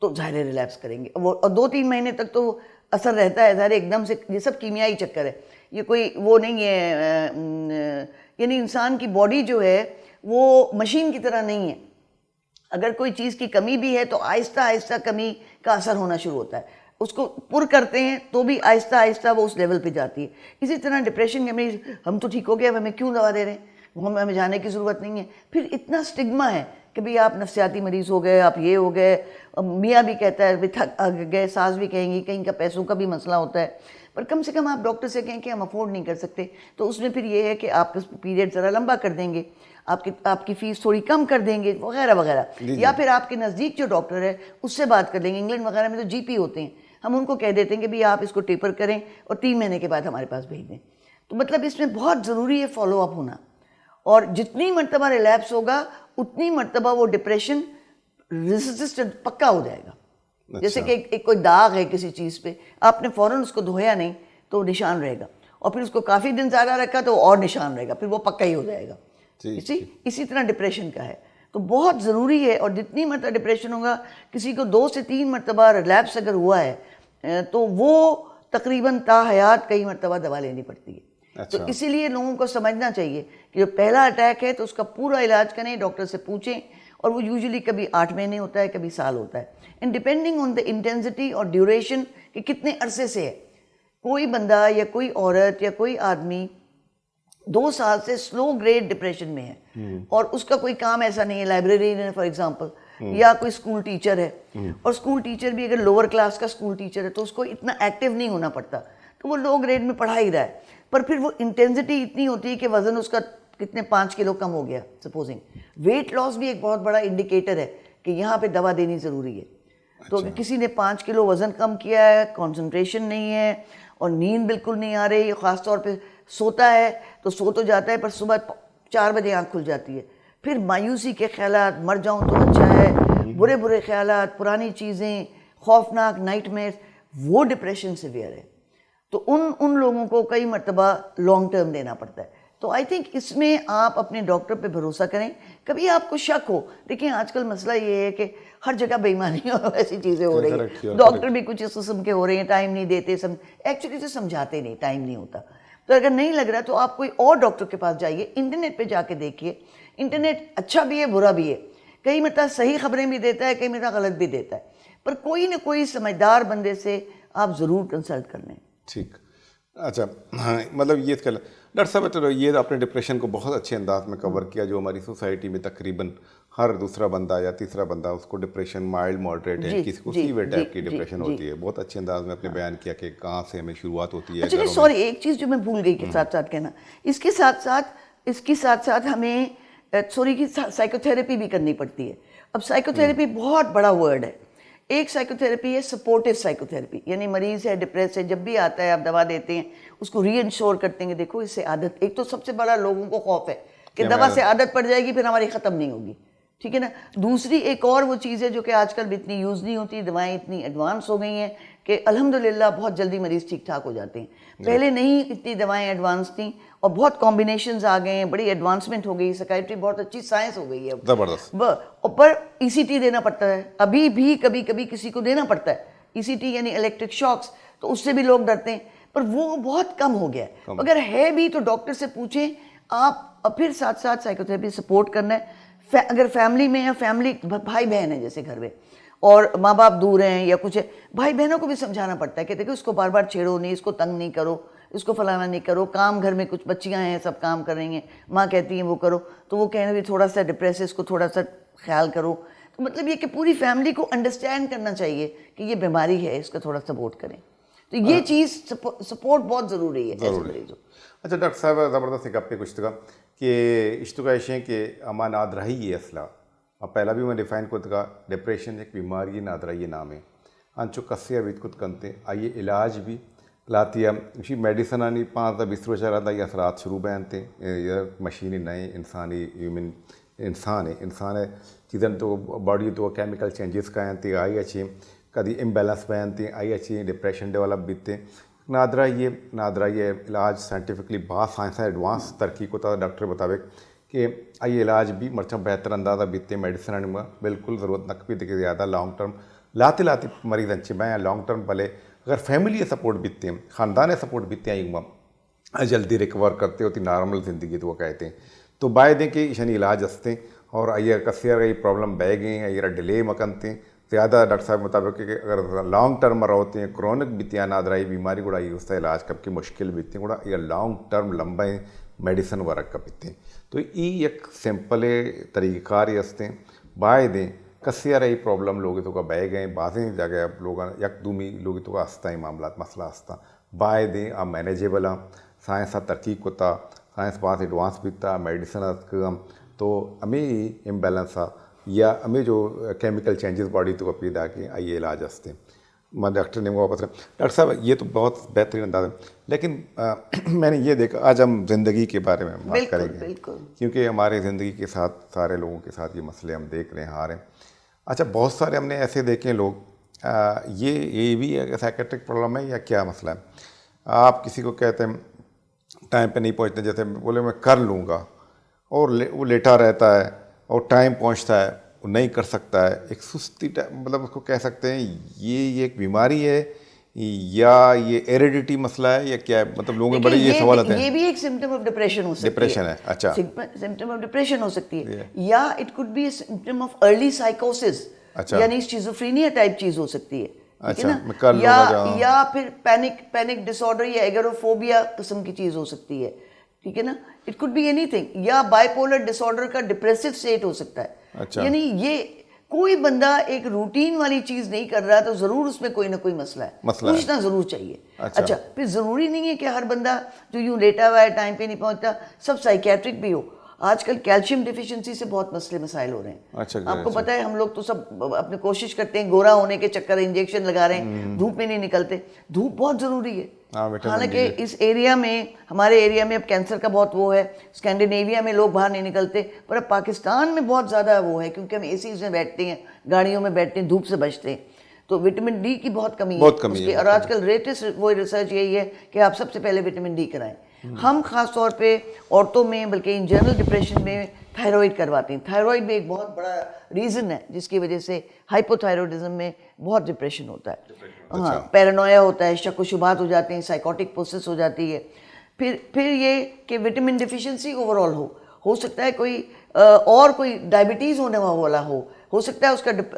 تو ظاہر ریلیپس کریں گے, اور 2-3 مہینے تک تو اثر رہتا ہے ظاہر, ایک دم سے یہ سب کیمیائی چکر ہے, یہ کوئی وہ نہیں ہے. یعنی انسان کی باڈی جو ہے وہ مشین کی طرح نہیں ہے, اگر کوئی چیز کی کمی بھی ہے تو آہستہ آہستہ کمی کا اثر ہونا شروع ہوتا ہے. اس کو پر کرتے ہیں تو بھی آہستہ آہستہ وہ اس لیول پہ جاتی ہے. اسی طرح ڈپریشن کے مریض, ہم تو ٹھیک ہو گئے, ہمیں کیوں دوا دے رہے ہیں, ہمیں جانے کی ضرورت نہیں ہے. پھر اتنا سٹگما ہے کہ بھئی آپ نفسیاتی مریض ہو گئے, آپ یہ ہو گئے. میاں بھی کہتا ہے تھک گئے, ساس بھی کہیں گی, کہیں کا پیسوں کا بھی مسئلہ ہوتا ہے. پر کم سے کم آپ ڈاکٹر سے کہیں کہ ہم افورڈ نہیں کر سکتے, تو اس میں پھر یہ ہے کہ آپ کا پیریڈ ذرا لمبا کر دیں گے, آپ کی فیس تھوڑی کم کر دیں گے وغیرہ وغیرہ. یا پھر آپ کے نزدیک جو ڈاکٹر ہے اس سے بات کر لیں گے. انگلینڈ وغیرہ میں تو جی پی ہوتے ہیں, ہم ان کو کہہ دیتے ہیں کہ بھئی آپ اس کو ٹیپر کریں اور 3 مہینے کے بعد ہمارے پاس بھیج دیں. تو مطلب اس میں بہت ضروری ہے فالو اپ ہونا, اور جتنی مرتبہ ریلیپس ہوگا اتنی مرتبہ وہ ڈپریشن ریزسٹنٹ پکا ہو جائے گا. جیسے کہ ایک کوئی داغ ہے کسی چیز پہ, آپ نے فوراً اس کو دھویا نہیں تو نشان رہے گا, اور پھر اس کو کافی دن زیادہ رکھا تو اور نشان رہے گا, پھر وہ پکا ہی ہو جائے گا. اسی طرح ڈپریشن کا ہے, تو بہت ضروری ہے. اور جتنی مرتبہ ڈپریشن ہوگا, کسی کو 2 سے 3 مرتبہ ریلیپس اگر ہوا ہے تو وہ تقریباً تا حیات کئی مرتبہ دوا لینی پڑتی ہے. تو اسی لیے لوگوں کو سمجھنا چاہیے کہ جو پہلا اٹیک ہے تو اس کا پورا علاج کریں, ڈاکٹر سے پوچھیں, اور وہ یوزلی کبھی 8 مہینے ہوتا ہے, کبھی سال ہوتا ہے, and depending on the intensity اور ڈیوریشن کہ کتنے عرصے سے ہے. کوئی بندہ یا کوئی عورت یا کوئی آدمی 2 سال سے سلو گریڈ ڈپریشن میں ہے, اور اس کا کوئی کام ایسا نہیں ہے, لائبریرین ہے فار ایگزامپل, یا کوئی اسکول ٹیچر ہے, اور اسکول ٹیچر بھی اگر لوور کلاس کا اسکول ٹیچر ہے تو اس کو اتنا ایکٹیو نہیں ہونا پڑتا, تو وہ لو گریڈ میں پڑھا ہی رہا ہے. پر پھر وہ انٹینسٹی اتنی ہوتی ہے کہ وزن اس کا کتنے 5 کلو کم ہو گیا سپوزنگ. ویٹ لاس بھی ایک بہت بڑا انڈیکیٹر ہے کہ یہاں پہ دوا دینی ضروری ہے. تو کسی نے 5 کلو وزن کم کیا ہے, کنسنٹریشن نہیں ہے اور نیند بالکل نہیں آ رہی, خاص طور پہ سوتا ہے تو سو تو جاتا ہے پر صبح 4 بجے آنکھ کھل جاتی ہے, پھر مایوسی کے خیالات, مر جاؤں تو اچھا ہے, برے برے خیالات, پرانی چیزیں, خوفناک نائٹ میئر, وہ ڈپریشن سیویئر ہے. تو ان لوگوں کو کئی مرتبہ لانگ ٹرم دینا پڑتا ہے. تو آئی تھنک اس میں آپ اپنے ڈاکٹر پہ بھروسہ کریں. کبھی آپ کو شک ہو, دیکھیں آج کل مسئلہ یہ ہے کہ ہر جگہ بے ایمانی اور ایسی چیزیں ہو رہی ہیں, ڈاکٹر بھی کچھ اس قسم کے ہو رہے ہیں, ٹائم نہیں دیتے, ایکچولی تو سمجھاتے نہیں, ٹائم نہیں ہوتا. تو اگر نہیں لگ رہا تو آپ کوئی اور ڈاکٹر کے پاس جائیے, انٹرنیٹ پہ جا کے دیکھیے. انٹرنیٹ اچھا بھی ہے برا بھی ہے, کئی مرتبہ صحیح خبریں بھی دیتا ہے, کئی مرتبہ غلط بھی دیتا ہے, پر کوئی نہ کوئی سمجھدار بندے سے آپ ضرور کنسلٹ کر لیں. ٹھیک, اچھا ہاں, مطلب یہ ڈاکٹر صاحب چلو یہ آپ نے ڈپریشن کو بہت اچھے انداز میں کور کیا, جو ہماری سوسائٹی میں تقریباً ہر دوسرا بندہ یا تیسرا بندہ اس کو ڈپریشن مائلڈ ماڈریٹ ہے, کسی کو سیویئر ٹائپ کی ڈپریشن ہوتی ہے. بہت اچھے انداز میں آپ نے بیان کیا کہ کہاں سے ہمیں شروعات ہوتی ہے. چلیے سوری, ایک چیز جو میں بھول گئی کے ساتھ ساتھ کہنا, اس کے ساتھ ساتھ ہمیں سوری کی سائیکو تھیراپی بھی کرنی پڑتی ہے. اب سائیکو تھیراپی بہت بڑا ورڈ ہے. ایک سائیکو تھیراپی ہے سپورٹیو سائیکو تھیراپی, یعنی مریض ہے, ڈپریس ہے, جب بھی آتا ہے آپ دوا دیتے ہیں, اس کو ری انشور کرتے ہیں کہ دیکھو اس سے عادت, ایک تو سب سے بڑا لوگوں کو خوف ہے کہ دوا سے عادت پڑ جائے گی پھر ہماری ختم نہیں ہوگی, ٹھیک ہے نا. دوسری ایک اور وہ چیز ہے جو کہ آج کل بھی اتنی یوز نہیں ہوتی, دوائیں اتنی ایڈوانس ہو گئی ہیں کہ الحمدللہ بہت جلدی مریض ٹھیک ٹھاک ہو جاتے ہیں. پہلے نہیں اتنی دوائیں ایڈوانس تھیں اور بہت کمبینیشنز آ گئے ہیں, بڑی ایڈوانسمنٹ ہو گئی, سائیکیٹری بہت اچھی سائنس ہو گئی ہے زبردست. پر ای سی ٹی دینا پڑتا ہے, ابھی بھی کبھی کبھی کسی کو دینا پڑتا ہے ای سی ٹی یعنی الیکٹرک شاکس, تو اس سے بھی لوگ ڈرتے ہیں, پر وہ بہت کم ہو گیا ہے. اگر ہے بھی تو ڈاکٹر سے پوچھیں آپ. پھر ساتھ ساتھ سائیکو تھراپی سپورٹ کرنا ہے. اگر فیملی میں ہے, فیملی بھائی بہن ہے جیسے گھر میں اور ماں باپ دور ہیں یا کچھ ہے, بھائی بہنوں کو بھی سمجھانا پڑتا ہے کہ دیکھو اس کو بار بار چھیڑو نہیں, اس کو تنگ نہیں کرو, اس کو فلانا نہیں کرو, کام گھر میں کچھ بچیاں ہیں سب کام کر رہی ہیں, ماں کہتی ہیں وہ کرو, تو وہ کہنا بھی تھوڑا سا ڈپریس ہے, اس کو تھوڑا سا خیال کرو. تو مطلب یہ کہ پوری فیملی کو انڈرسٹینڈ کرنا چاہیے کہ یہ بیماری ہے, اس کا تھوڑا سپورٹ کریں. تو یہ چیز سپورٹ بہت ضروری ہے ایسے مریضوں. اچھا ڈاکٹر صاحب زبردست ایک اپنے کچھ تھا کہ اشتکا ایشیں کہ اما نادرہی یہ اصلہ اب پہلا بھی میں ڈیفائن کو تھا, ڈپریشن ایک بیماری نادرہی نام ہے انچو کسیا بیت کت کنتے آئیے علاج بھی لاتی ہے اسی میڈیسن آنی 5-20 روز رہتا یہ اثرات شروع بیانتے یہ مشینی نئے انسانی ہیومن انسان ہے چیزیں تو باڈی تو کیمیکل چینجز کا آنتے آئی اچھی کدی امبیلنس بیانتے آئی اچھی ڈپریشن ڈیولپ بیتے نادرہ یہ علاج سائنٹیفکلی بہت سائنس ایڈوانس ترقی کو تھا ڈاکٹر مطابق کہ آئی علاج بھی مرچہ بہتر اندازہ بیتے میڈیسن میں بالکل ضرورت نہ بھی دیکھے زیادہ لانگ ٹرم لاتے مریض اچھے بائیں لانگ ٹرم پلے اگر فیملی سپورٹ بیتے ہیں خاندان سپورٹ بیتے ہیں جلدی ریکور کرتے ہوتی نارمل زندگی تو وہ کہتے ہیں تو بائے دیں کہ شنی علاج ہستے اور آئیے کسی یہ پرابلم بہ گئے آئیے ڈیلے مکنتے زیادہ ڈاکٹر صاحب مطابق کہ اگر لانگ ٹرم ہوتے ہیں کرونک بیتیاں نادرائی بیماری گوڑا یہ اس کا علاج کب کی مشکل بیتے ہیں گوڑا یہ لانگ ٹرم لمبے میڈیسن ورک کا بیتے ہیں تو یہ ایک سمپل طریقہ کار یہ ہستے ہیں بائے دیں کسی رہی پرابلم لوگ تو کا بہ گئے بعضیں جگہ لوگ یک دومی لوگ تو کا ہستا ہے معاملات مسئلہ ہستا بائے دیں آپ مینیجیبل ہیں سائنس ترقی ہوتا سائنس بہت ایڈوانس بیتا میڈیسن تو ہمیں امبیلنس یا ہمیں جو کیمیکل چینجز باڈی تو پیدا کے آئیے علاج ہستے میں ڈاکٹر نے واپس ڈاکٹر صاحب یہ تو بہت بہترین انداز ہے لیکن میں نے یہ دیکھا آج ہم زندگی کے بارے میں بات کریں گے کیونکہ ہمارے زندگی کے ساتھ سارے لوگوں کے ساتھ یہ مسئلے ہم دیکھ رہے ہیں آ رہے ہیں. اچھا بہت سارے ہم نے ایسے دیکھے لوگ یہ بھی ہے کہ سائیکیٹرک پرابلم ہے یا کیا مسئلہ ہے. آپ کسی کو کہتے ہیں ٹائم پہ نہیں پہنچتے جیسے بولے میں کر لوں گا اور وہ لیٹا رہتا ہے اور ٹائم پہنچتا ہے وہ نہیں کر سکتا ہے ایک سستی مطلب اس کو کہہ سکتے ہیں یہ ایک بیماری ہے یا یہ ایریڈیٹی مسئلہ ہے یا کیا ہے مطلب لوگوں میں بڑے یہ سوال آتے ہیں. یہ بھی ایک سمپٹم آف ڈپریشن ہو سکتی ہے. ڈپریشن ہے اچھا سمپٹم آف ڈپریشن ہو سکتی ہے یا it could be a symptom of early سائیکوسس یعنی اسکیزوفرینیا ٹائپ چیز ہو سکتی ہے ٹھیک ہے نا یا پھر پینک ڈس آرڈر یا ایگوروفوبیا قسم کی چیز ہو سکتی ہے ٹھیک ہے نا. اٹ کوڈ بی اینی تھنگ یا بائی پولر ڈس آرڈر کا ڈپریسو اسٹیٹ ہو سکتا ہے. یعنی یہ کوئی بندہ ایک روٹین والی چیز نہیں کر رہا تو ضرور اس میں کوئی نہ کوئی مسئلہ ہے پوچھنا ضرور چاہیے. اچھا پھر ضروری نہیں ہے کہ ہر بندہ جو یوں لیٹا ہوا ہے ٹائم پہ نہیں پہنچتا سب سائیکیٹرک بھی ہو. آج کل کیلشیم ڈیفیشنسی سے بہت مسئلے مسائل ہو رہے ہیں. اچھا آپ کو پتہ ہے ہم لوگ تو سب اپنے کوشش کرتے ہیں گورا ہونے کے چکر انجیکشن لگا رہے ہیں, دھوپ میں نہیں نکلتے. دھوپ بہت ضروری ہے. حالانکہ اس ایریا میں, ہمارے ایریا میں اب کینسر کا بہت وہ ہے, اسکینڈینیویا میں لوگ باہر نہیں نکلتے, پر اب پاکستان میں بہت زیادہ وہ ہے کیونکہ ہم اے سیز میں بیٹھتے ہیں, گاڑیوں میں بیٹھتے ہیں, دھوپ سے بچتے ہیں, تو وٹامن ڈی کی بہت کمی ہے. اور آج کل لیٹسٹ وہ ریسرچ یہی ہے کہ آپ سب سے پہلے وٹامن ڈی کرائیں. ہم خاص طور پہ عورتوں میں بلکہ ان جنرل ڈپریشن میں تھائرائڈ کرواتے ہیں. تھائرائڈ بھی ایک بہت بڑا ریزن ہے جس کی وجہ سے ہائپو تھائرائڈزم میں بہت ڈپریشن ہوتا ہے. ہاں, پیرانویا ہوتا ہے, شک و شبہات ہو جاتے ہیں, سائیکوٹک پروسیس ہو جاتی ہے. پھر یہ کہ وٹامن ڈیفیشنسی اوور آل ہو سکتا ہے کوئی اور کوئی ڈائبٹیز ہونے والا ہو سکتا ہے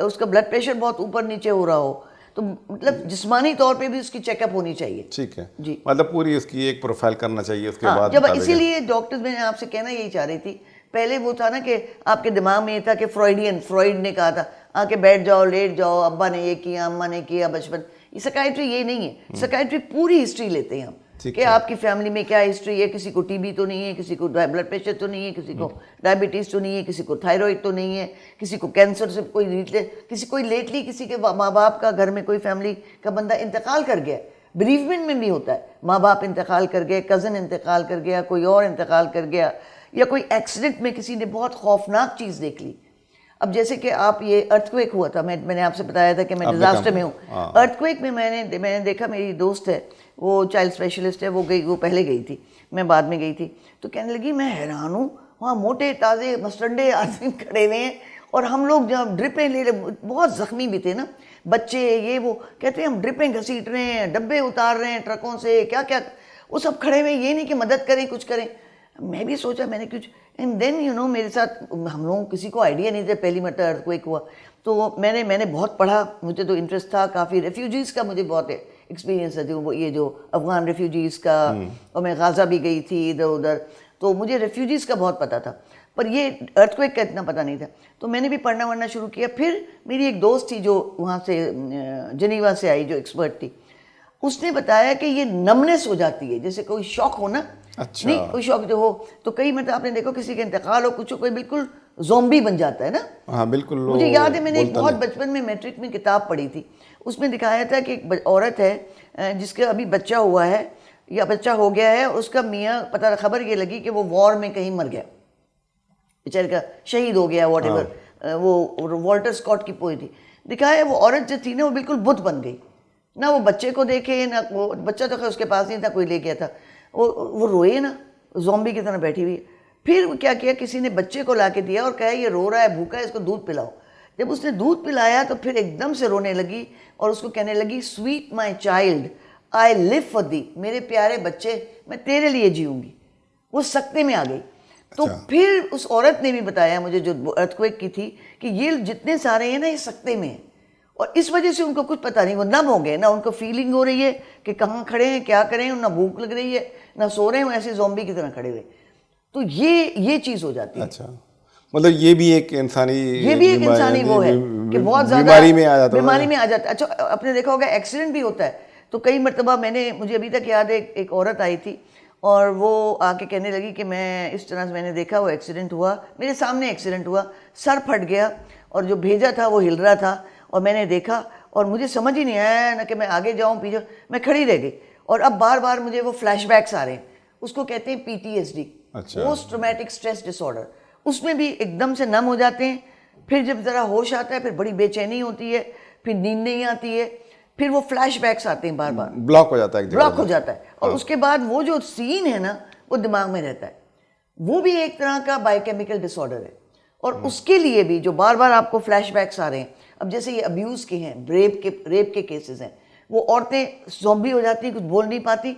اس کا بلڈ پریشر بہت اوپر نیچے ہو رہا ہو, تو مطلب جسمانی طور پہ بھی اس کی چیک اپ ہونی چاہیے. ٹھیک ہے جی, مطلب پوری اس کی ایک پروفائل کرنا چاہیے اس کے بعد. جب اسی لیے ڈاکٹرز, میں نے آپ سے کہنا یہی چاہ رہی تھی, پہلے وہ تھا نا کہ آپ کے دماغ میں یہ تھا کہ فرائڈ نے کہا تھا آ کے بیٹھ جاؤ, لیٹ جاؤ, ابا نے یہ کیا, اماں نے کیا بچپن. یہ سائیکائٹری یہ نہیں ہے. سائیکائٹری پوری ہسٹری لیتے ہیں ہم کہ آپ کی فیملی میں کیا ہسٹری ہے, کسی کو ٹی بی تو نہیں ہے, کسی کو بلڈ پریشر تو نہیں ہے, کسی کو ڈائبٹیز تو نہیں ہے, کسی کو تھائرائڈ تو نہیں ہے, کسی کو کینسر سے کوئی لیٹلی کسی کے ماں باپ کا گھر میں کوئی فیملی کا بندہ انتقال کر گیا. بریومنٹ میں بھی ہوتا ہے, ماں باپ انتقال کر گئے, کزن انتقال کر گیا, کوئی اور انتقال کر گیا, یا کوئی ایکسیڈنٹ میں کسی نے بہت خوفناک چیز دیکھ لی. اب جیسے کہ آپ یہ ارتھ ہوا تھا, میں نے آپ سے بتایا تھا کہ میں ڈیزاسٹر میں ہوں. ارتھ میں میں نے دیکھا, میری دوست ہے وہ چائلڈ اسپیشلسٹ ہے, وہ پہلے گئی تھی, میں بعد میں گئی تھی, تو کہنے لگی میں حیران ہوں, وہاں موٹے تازے مسٹنڈے آدمی کھڑے ہوئے ہیں, اور ہم لوگ جب ڈرپیں لے رہے, بہت زخمی بھی تھے نا بچے, یہ وہ کہتے ہیں ہم ڈرپیں گھسیٹ رہے ہیں, ڈبے اتار رہے ہیں ٹرکوں سے, کیا کیا, وہ سب کھڑے ہوئے, یہ نہیں کہ مدد کریں کچھ کریں. میں بھی سوچا, میں نے کچھ, اینڈ دین میرے ساتھ ہم لوگوں کسی کو آئیڈیا نہیں تھا پہلی مرتبہ ارتھکویک ہوا, تو میں نے بہت پڑھا, مجھے تو انٹرسٹ تھا کافی, ریفیوجیز کا مجھے بہت ایکسپیرینس ہے, وہ یہ جو افغان ریفیوجیز کا, اور میں غازہ بھی گئی تھی ادھر ادھر, تو مجھے ریفیوجیز کا بہت پتہ تھا, پر یہ ارتھکویک کا اتنا پتہ نہیں تھا. تو میں نے بھی پڑھنا شروع کیا. پھر میری ایک دوست تھی جو وہاں سے جنیوا سے آئی, جو ایکسپرٹ تھی, اس نے بتایا کہ یہ نمنس ہو جاتی ہے, جیسے کوئی شوق ہو نا, نہیں کوئی شوق جو ہو, تو کئی مرتبہ آپ نے دیکھو کسی کا انتقال ہو, کچھ کوئی بالکل زومبی بن جاتا ہے نا. ہاں بالکل. مجھے یاد ہے میں نے ایک بہت بچپن میں میٹرک میں کتاب پڑھی تھی, اس میں دکھایا تھا کہ ایک عورت ہے جس کا ابھی بچہ ہوا ہے یا بچہ ہو گیا ہے, اور اس کا میاں پتہ خبر یہ لگی کہ وہ وار میں کہیں مر گیا, بیچارے کا شہید ہو گیا, واٹ ایور, وہ والٹر اسکاٹ کی پوئی تھی. دکھایا وہ عورت جو تھی نا وہ بالکل بت بن گئی, نہ وہ بچے کو دیکھے, نہ وہ بچہ تو خیر اس کے پاس نہیں تھا, کوئی لے گیا تھا, وہ روئے نا, زومبی کی طرح بیٹھی ہوئی. پھر کیا کیا, کسی نے بچے کو لا کے دیا اور کہا یہ رو رہا ہے, بھوکا ہے, اس کو دودھ پلاؤ. جب اس نے دودھ پلایا تو پھر ایک دم سے رونے لگی, اور اس کو کہنے لگی sweet my child I live for thee, میرے پیارے بچے میں تیرے لیے جیوں گی. وہ سکتے میں آ گئی. تو پھر اس عورت نے بھی بتایا مجھے جو ارتھکویک کی تھی کہ یہ جتنے سارے ہیں نا یہ سکتے میں ہیں, اور اس وجہ سے ان کو کچھ پتہ نہیں, وہ نم ہو گئے, نہ ان کو فیلنگ ہو رہی ہے کہ کہاں کھڑے ہیں, کیا کریں, نہ بھوک لگ رہی ہے, نہ سو رہے ہیں, ایسے زومبی کی طرح کھڑے ہوئے. تو یہ چیز ہو جاتی ہے. اچھا, مطلب یہ بھی ایک انسانی وہ ہے کہ بہت زیادہ بیماری میں آ جاتا ہے. اچھا, آپ نے دیکھا ہوگا ایکسیڈنٹ بھی ہوتا ہے, تو کئی مرتبہ مجھے ابھی تک یاد ہے, ایک عورت آئی تھی اور وہ آ کے کہنے لگی کہ میں اس طرح سے میں نے دیکھا وہ ایکسیڈنٹ ہوا, میرے سامنے ایکسیڈنٹ ہوا, سر پھٹ گیا, اور جو بھیجا تھا وہ ہل رہا تھا, اور میں نے دیکھا, اور مجھے سمجھ ہی نہیں آیا نہ کہ میں آگے جاؤں پیچھے, میں کھڑی رہ گئی. اور اب بار بار مجھے وہ فلیش بیکس آ رہے ہیں, اس کو کہتے ہیں PTSD, post traumatic stress disorder. اس میں بھی ایک دم سے نم ہو جاتے ہیں, پھر جب ذرا ہوش آتا ہے پھر بڑی بے چینی ہوتی ہے, پھر نیند نہیں آتی ہے, پھر وہ فلیش بیکس آتے ہیں بار بار, بلاک ہو جاتا ہے, بلاک ہو جاتا ہے, اور اس کے بعد وہ جو سین ہے نا وہ دماغ میں رہتا ہے. وہ بھی ایک طرح کا بائیو کیمیکل ڈس آرڈر ہے, اور اس کے لیے بھی جو بار بار آپ کو فلیش بیکس آ رہے ہیں. اب جیسے یہ ابیوز کے ہیں, ریپ کے کیسز ہیں, وہ عورتیں زومبی ہو جاتی ہیں, کچھ بول نہیں پاتی,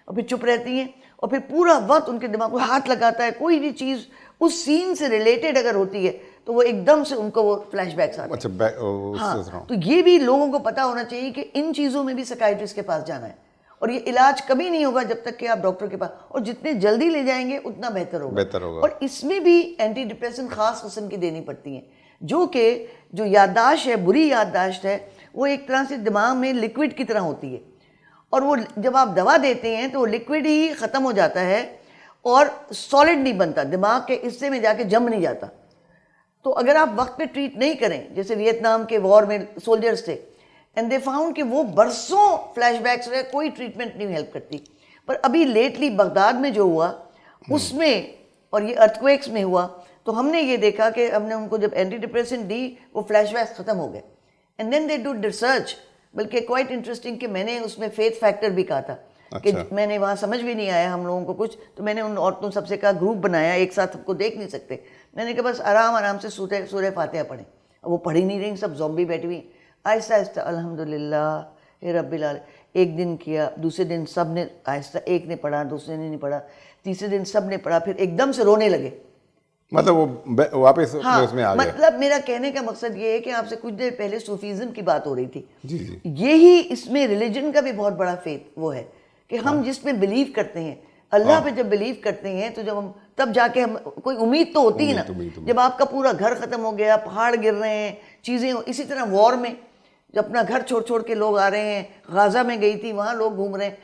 اور پھر چپ رہتی ہیں, اور پھر پورا وقت ان کے دماغ کو ہاتھ لگاتا ہے, کوئی بھی چیز اس سین سے ریلیٹڈ اگر ہوتی ہے تو وہ ایک دم سے ان کو وہ فلیش بیکس آتے ہیں. ہاں, تو یہ بھی لوگوں کو پتہ ہونا چاہیے کہ ان چیزوں میں بھی سائیکائٹرسٹ کے پاس جانا ہے, اور یہ علاج کبھی نہیں ہوگا جب تک کہ آپ ڈاکٹر کے پاس, اور جتنے جلدی لے جائیں گے اتنا بہتر ہوگا. اور اس میں بھی اینٹی ڈپریسنٹ خاص قسم کی دینی پڑتی ہیں, جو یادداشت ہے, بری یادداشت ہے, وہ ایک طرح سے دماغ میں لکوڈ کی طرح ہوتی ہے, اور وہ جب آپ دوا دیتے ہیں تو وہ لکوڈ ہی ختم ہو جاتا ہے, اور سالڈ نہیں بنتا، دماغ کے حصے میں جا کے جم نہیں جاتا. تو اگر آپ وقت پہ ٹریٹ نہیں کریں، جیسے ویتنام کے وار میں سولجرز تھے اینڈ دے فاؤنڈ کہ وہ برسوں فلیش بیکس رہے، کوئی ٹریٹمنٹ نہیں ہیلپ کرتی. پر ابھی لیٹلی بغداد میں جو ہوا اس میں اور یہ ارتھکویکس میں ہوا تو ہم نے یہ دیکھا کہ ہم نے ان کو جب اینٹی ڈپریسنٹ دی وہ فلیش بیکس ختم ہو گئے. And then they do research, بلکہ کوائٹ انٹرسٹنگ کہ میں نے اس میں فیتھ فیکٹر بھی کہا تھا کہ میں نے وہاں سمجھ بھی نہیں آیا ہم لوگوں کو کچھ، تو میں نے ان عورتوں سب سے کہا گروپ بنایا، ایک ساتھ سب کو دیکھ نہیں سکتے، میں نے کہا بس آرام آرام سے سورہ فاتحہ پڑھیں. وہ پڑھ ہی نہیں رہی، سب زومبی بیٹھی ہوئی. آہستہ آہستہ الحمدللہ رب العالمین، ایک دن کیا، دوسرے دن سب نے آہستہ، ایک نے پڑھا، دوسرے نے نہیں پڑھا، تیسرے دن سب نے پڑھا، پھر ایک دم سے رونے لگے. مطلب وہ واپس اس میں آ گیا. مطلب میرا کہنے کا مقصد یہ ہے کہ آپ سے کچھ دیر پہلے صوفیزم کی بات ہو رہی تھی، جی جی یہی اس میں ریلیجن کا بھی بہت بڑا فیتھ وہ ہے کہ ہم جس پہ بلیو کرتے ہیں، اللہ پہ جب بلیو کرتے ہیں تو جب ہم تب جا کے ہم کوئی امید تو ہوتی ہے نا. جب آپ کا پورا گھر ختم ہو گیا، پہاڑ گر رہے ہیں، چیزیں، اسی طرح وار میں جب اپنا گھر چھوڑ چھوڑ کے لوگ آ رہے ہیں، غازہ میں گئی تھی وہاں لوگ گھوم رہے ہیں.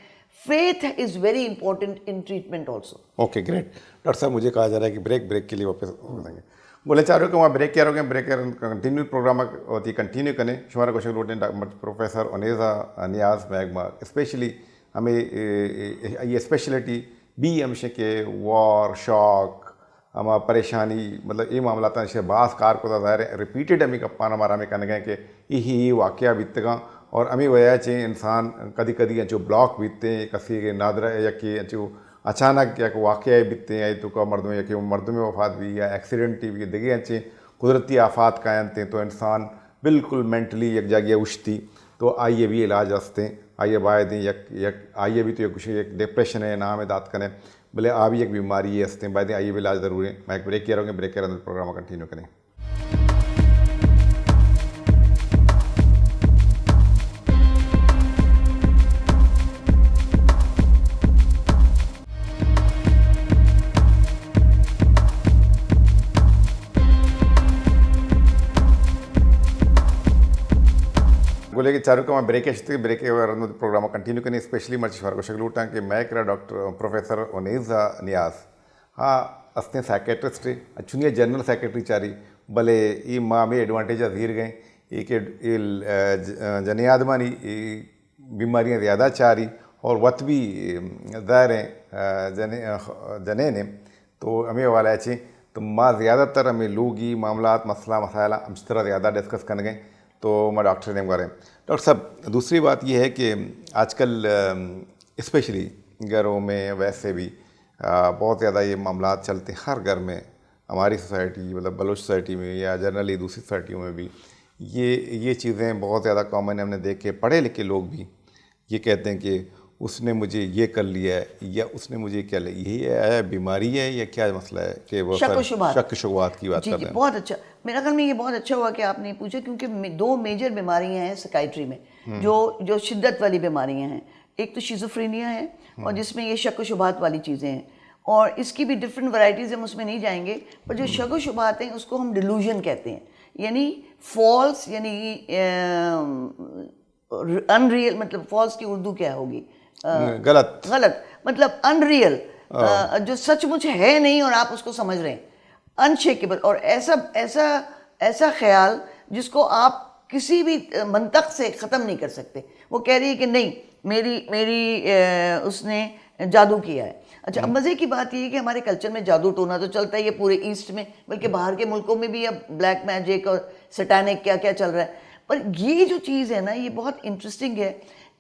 Faith is very important in treatment also. Okay great. Doctor صاحب مجھے کہا جا رہا ہے کہ بریک کے لیے واپس بتائیں گے. بولے چاہ رہے ہو کہ وہاں بریک کیا رہو گے، بریک کنٹینیو پروگرام ہوتی ہے کنٹینیو کریں. شمارا کوشش روٹیں پروفیسر انیزہ نیاز محکمہ اسپیشلی ہمیں یہ اسپیشلٹی بھی ہمشہ کہ وار شاک ہما پریشانی مطلب یہ معاملات ہیں بعض کار کو ظاہر ہے ریپیٹیڈ ہمیں کپان ہمارا ہمیں کہنے گئے کہ یہ واقعہ بیتگاں اور ہمیں وجہ چاہیں انسان کدی کدی انچو بلاک بیتتے ہیں کسی کے نادرہ یا کہ انچو اچانک یا کہ واقعہ بیتتے ہیں تو کا مردوں یا کہ مردوں میں وفات بھی یا ایکسیڈنٹ بھی دیکھیں انچیں قدرتی آفات قائم تھے تو انسان بالکل مینٹلی یک جاگیا اچھتی تو آئیے بھی علاج ہستے آئیے باعد یک آئیے بھی تو کچھ ایک ڈپریشن ہے نام ہے دات کریں بھلے آ بھی ایک بیماری ہے ہستے باعد آئیے بھی علاج ضرور ہے. میں ایک بریک کیا رہوں گے، بریک کے اندر پروگرام کنٹینیو کریں. بولے کہ چاروں کا میں بریک بریک پروگرام کنٹینیو کریں اسپیشلی مرچ شوار کو شکل اٹھا کہ میں کرا ڈاکٹر پروفیسر انیزہ نیاز ہاں ہستے سائکیٹرسٹ اچھنیا جنرل سیکرٹری چاری بھلے یہ ماں میں ایڈوانٹیج زیر گئے یہ کہ جنی آدمانی بیماریاں زیادہ چاری اور وقت بھی ظاہر ہیں جنے نے تو ہمیں والا اچھے تو ماں زیادہ تر ہمیں لوگی معاملات مسئلہ مسائلہ ہم اس طرح زیادہ ڈسکس کرنے گئے تو میں ڈاکٹر نے کریں. ڈاکٹر صاحب دوسری بات یہ ہے کہ آج کل اسپیشلی گھروں میں ویسے بھی بہت زیادہ یہ معاملات چلتے ہیں ہر گھر میں، ہماری سوسائٹی مطلب بلوچ سوسائٹی میں یا جنرلی دوسری سوسائٹیوں میں بھی یہ چیزیں بہت زیادہ کامن ہیں. ہم نے دیکھے پڑھے لکھے لوگ بھی یہ کہتے ہیں کہ اس نے مجھے یہ کر لیا ہے یا اس نے مجھے کیا لیا، یہی ہے بیماری ہے یا کیا مسئلہ ہے کہ وہ شک و شبہات کی بات کر رہے ہیں. بہت اچھا، میرا خیال میں یہ بہت اچھا ہوا کہ آپ نے پوچھا کیونکہ دو میجر بیماریاں ہیں سکائٹری میں جو شدت والی بیماریاں ہیں. ایک تو شیزوفرینیا ہے اور جس میں یہ شک و شبہات والی چیزیں ہیں اور اس کی بھی ڈفرینٹ ورائٹیز ہم اس میں نہیں جائیں گے. پر جو شک و شبہات ہیں اس کو ہم ڈیلوژن کہتے ہیں، یعنی فالس، یعنی ان ریئل. مطلب فالس کی اردو کیا ہوگی؟ غلط مطلب ان ریئل، جو سچ مچ ہے نہیں اور آپ اس کو سمجھ رہے ہیں. انشیکیبل اور ایسا خیال جس کو آپ کسی بھی منطق سے ختم نہیں کر سکتے. وہ کہہ رہی ہے کہ نہیں میری اس نے جادو کیا ہے. اچھا اب مزے کی بات یہ ہے کہ ہمارے کلچر میں جادو ٹونا تو چلتا ہے یہ پورے ایسٹ میں، بلکہ باہر کے ملکوں میں بھی اب بلیک میجک اور سٹینک کیا چل رہا ہے. پر یہ جو چیز ہے نا یہ بہت انٹرسٹنگ ہے.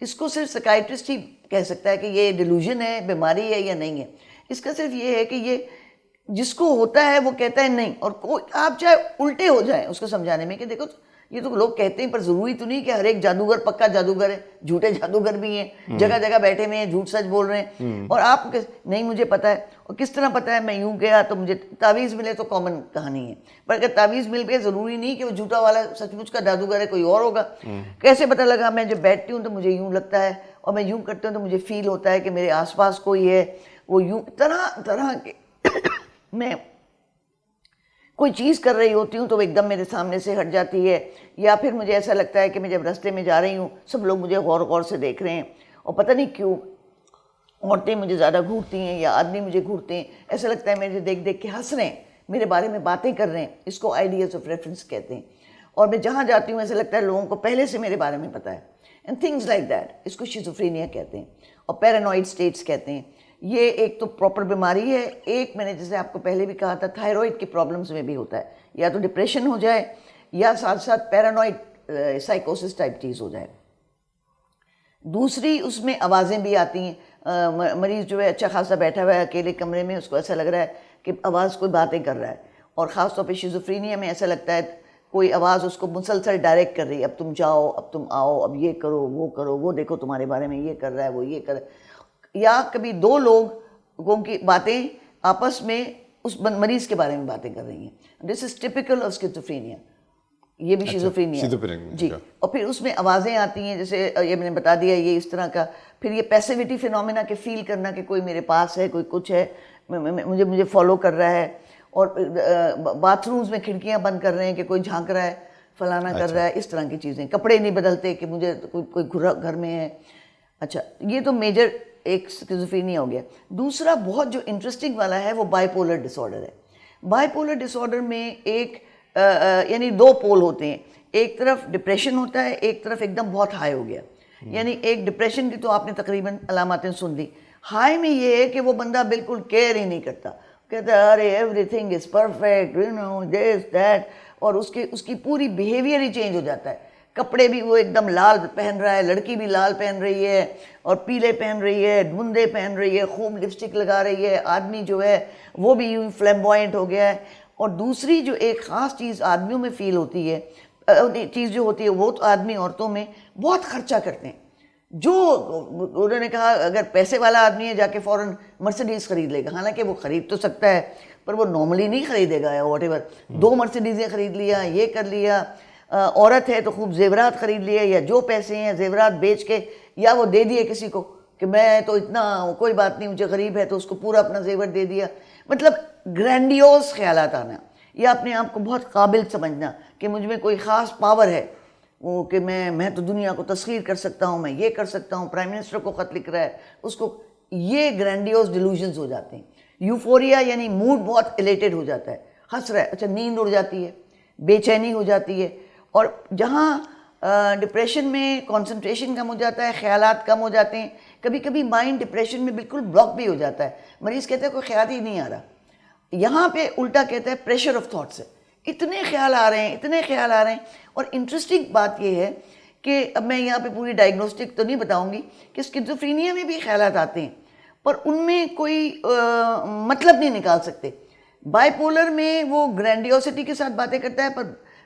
اس کو صرف سکائٹرسٹ ہی کہہ سکتا ہے کہ یہ ڈیلوژن ہے، بیماری ہے یا نہیں ہے. اس کا صرف یہ ہے کہ یہ جس کو ہوتا ہے وہ کہتا ہے نہیں، اور آپ چاہے الٹے ہو جائیں اس کو سمجھانے میں کہ دیکھو یہ تو لوگ کہتے ہیں پر ضروری تو نہیں کہ ہر ایک جادوگر پکا جادوگر ہے. جھوٹے جادوگر بھی ہیں، جگہ جگہ بیٹھے ہوئے ہیں، جھوٹ سچ بول رہے ہیں. اور آپ نہیں مجھے پتہ ہے، اور کس طرح پتہ ہے؟ میں یوں گیا تو مجھے تعویذ ملے تو کامن کہانی ہے. پر اگر تعویذ مل گئے ضروری نہیں کہ وہ جھوٹا والا سچ مچ کا جادوگر ہے، کوئی اور ہوگا. کیسے پتہ لگا؟ میں جب بیٹھتی ہوں تو مجھے یوں لگتا ہے اور میں یوں کرتی ہوں تو مجھے فیل ہوتا ہے کہ میرے آس پاس کوئی ہے. وہ یوں طرح طرح کے میں کوئی چیز کر رہی ہوتی ہوں تو وہ ایک دم میرے سامنے سے ہٹ جاتی ہے. یا پھر مجھے ایسا لگتا ہے کہ میں جب راستے میں جا رہی ہوں سب لوگ مجھے غور غور سے دیکھ رہے ہیں اور پتہ نہیں کیوں. عورتیں مجھے زیادہ گھورتی ہیں یا آدمی مجھے گھورتے ہیں, ایسا لگتا ہے میرے دیکھ دیکھ کے ہنس رہے ہیں, میرے بارے میں باتیں کر رہے ہیں. اس کو آئیڈیاز آف ریفرنس کہتے ہیں. اور میں جہاں جاتی ہوں ایسا لگتا ہے لوگوں کو پہلے سے میرے بارے میں پتہ ہے, اینڈ تھنگز لائک دیٹ. اس کو شیزوفرینیا کہتے ہیں اور پیرانوئڈ اسٹیٹس کہتے ہیں. یہ ایک تو پراپر بیماری ہے. ایک میں نے جیسے آپ کو پہلے بھی کہا تھا تھائرائڈ کی پرابلمس میں بھی ہوتا ہے, یا تو ڈپریشن ہو جائے یا ساتھ ساتھ پیرانوئڈ سائیکوسس ٹائپ چیز ہو جائے. دوسری اس میں آوازیں بھی آتی ہیں. مریض جو ہے اچھا خاصا بیٹھا ہوا ہے اکیلے کمرے میں, اس کو ایسا لگ رہا ہے کہ آواز کوئی باتیں کر رہا ہے. اور خاص طور پہ شیزوفرینیا میں ایسا لگتا ہے کوئی آواز اس کو مسلسل ڈائریکٹ کر رہی ہے, اب تم جاؤ, اب تم آؤ, اب یہ کرو, وہ دیکھو تمہارے بارے میں یہ کر رہا ہے, وہ یہ کر رہا ہے. یا کبھی دو لوگوں کی باتیں آپس میں اس مریض کے بارے میں باتیں کر رہی ہیں. دس از ٹپیکل آف اسکیزوفرینیا. یہ بھی شیزوفرینیا جی. اور پھر اس میں آوازیں آتی ہیں, جیسے یہ میں نے بتا دیا یہ اس طرح کا. پھر یہ پیسیوٹی فینومینا کے فیل کرنا کہ کوئی میرے پاس ہے, کوئی کچھ ہے, مجھے فالو کر رہا ہے. اور باتھ رومز میں کھڑکیاں بند کر رہے ہیں کہ کوئی جھانک رہا ہے, فلانا کر رہا ہے, اس طرح کی چیزیں. کپڑے نہیں بدلتے کہ مجھے کوئی گھر میں ہے. اچھا, یہ تو میجر ایک اسکیزوفرینیا ہو گیا. دوسرا بہت جو انٹرسٹنگ والا ہے وہ بائی پولر ڈس آرڈر ہے. بائی پولر ڈس آرڈر میں ایک یعنی دو پول ہوتے ہیں. ایک طرف ڈپریشن ہوتا ہے, ایک طرف ایک دم بہت ہائی ہو گیا. یعنی ایک ڈپریشن کی تو آپ نے تقریباً علاماتیں سن لی. ہائی میں یہ ہے کہ وہ بندہ بالکل کیئر ہی نہیں کرتا, کہتا ہے ارے everything is perfect, you know this that. اور اس کی پوری بیہیویئر ہی چینج ہو جاتا ہے. کپڑے بھی وہ ایک دم لال پہن رہا ہے, لڑکی بھی لال پہن رہی ہے اور پیلے پہن رہی ہے, دھندے پہن رہی ہے, خوب لپسٹک لگا رہی ہے. آدمی جو ہے وہ بھی یوں فلیمبوائنٹ ہو گیا ہے. اور دوسری جو ایک خاص چیز آدمیوں میں فیل ہوتی ہے, چیز جو ہوتی ہے وہ تو آدمی عورتوں میں بہت خرچہ کرتے ہیں. جو انہوں نے کہا اگر پیسے والا آدمی ہے جا کے فوراً مرسیڈیز خرید لے گا, حالانکہ وہ خرید تو سکتا ہے پر وہ نارملی نہیں خریدے گا. واٹ ایور, 2 مرسیڈیزیں خرید لیا, یہ کر لیا. عورت ہے تو خوب زیورات خرید لیے, یا جو پیسے ہیں زیورات بیچ کے یا وہ دے دیے کسی کو کہ میں تو اتنا, کوئی بات نہیں مجھے غریب ہے, تو اس کو پورا اپنا زیور دے دیا. مطلب گرینڈیوز خیالات آنا, یا اپنے آپ کو بہت قابل سمجھنا کہ مجھ میں کوئی خاص پاور ہے, وہ کہ میں تو دنیا کو تسخیر کر سکتا ہوں, میں یہ کر سکتا ہوں, پرائم منسٹر کو خط لکھ رہا ہے اس کو. یہ گرینڈیوز ڈیلوژنز ہو جاتے ہیں. یوفوریا یعنی موڈ بہت ایلیٹڈ ہو جاتا ہے, ہنس رہا ہے, اچھا نیند اڑ جاتی ہے, بے چینی ہو جاتی ہے. اور جہاں ڈپریشن میں کنسنٹریشن کم ہو جاتا ہے, خیالات کم ہو جاتے ہیں. کبھی کبھی مائنڈ ڈپریشن میں بالکل بلاک بھی ہو جاتا ہے, مریض کہتا ہے کوئی خیال ہی نہیں آ رہا. یہاں پہ الٹا کہتا ہے پریشر آف تھاٹس ہے, اتنے خیال آ رہے ہیں, اتنے خیال آ رہے ہیں. اور انٹرسٹنگ بات یہ ہے کہ اب میں یہاں پہ پوری ڈائگنوسٹک تو نہیں بتاؤں گی کہ اسکیزوفرینیا میں بھی خیالات آتے ہیں پر ان میں کوئی مطلب نہیں نکال سکتے. بائی پولر میں وہ گرینڈیوسٹی کے ساتھ باتیں کرتا ہے, پر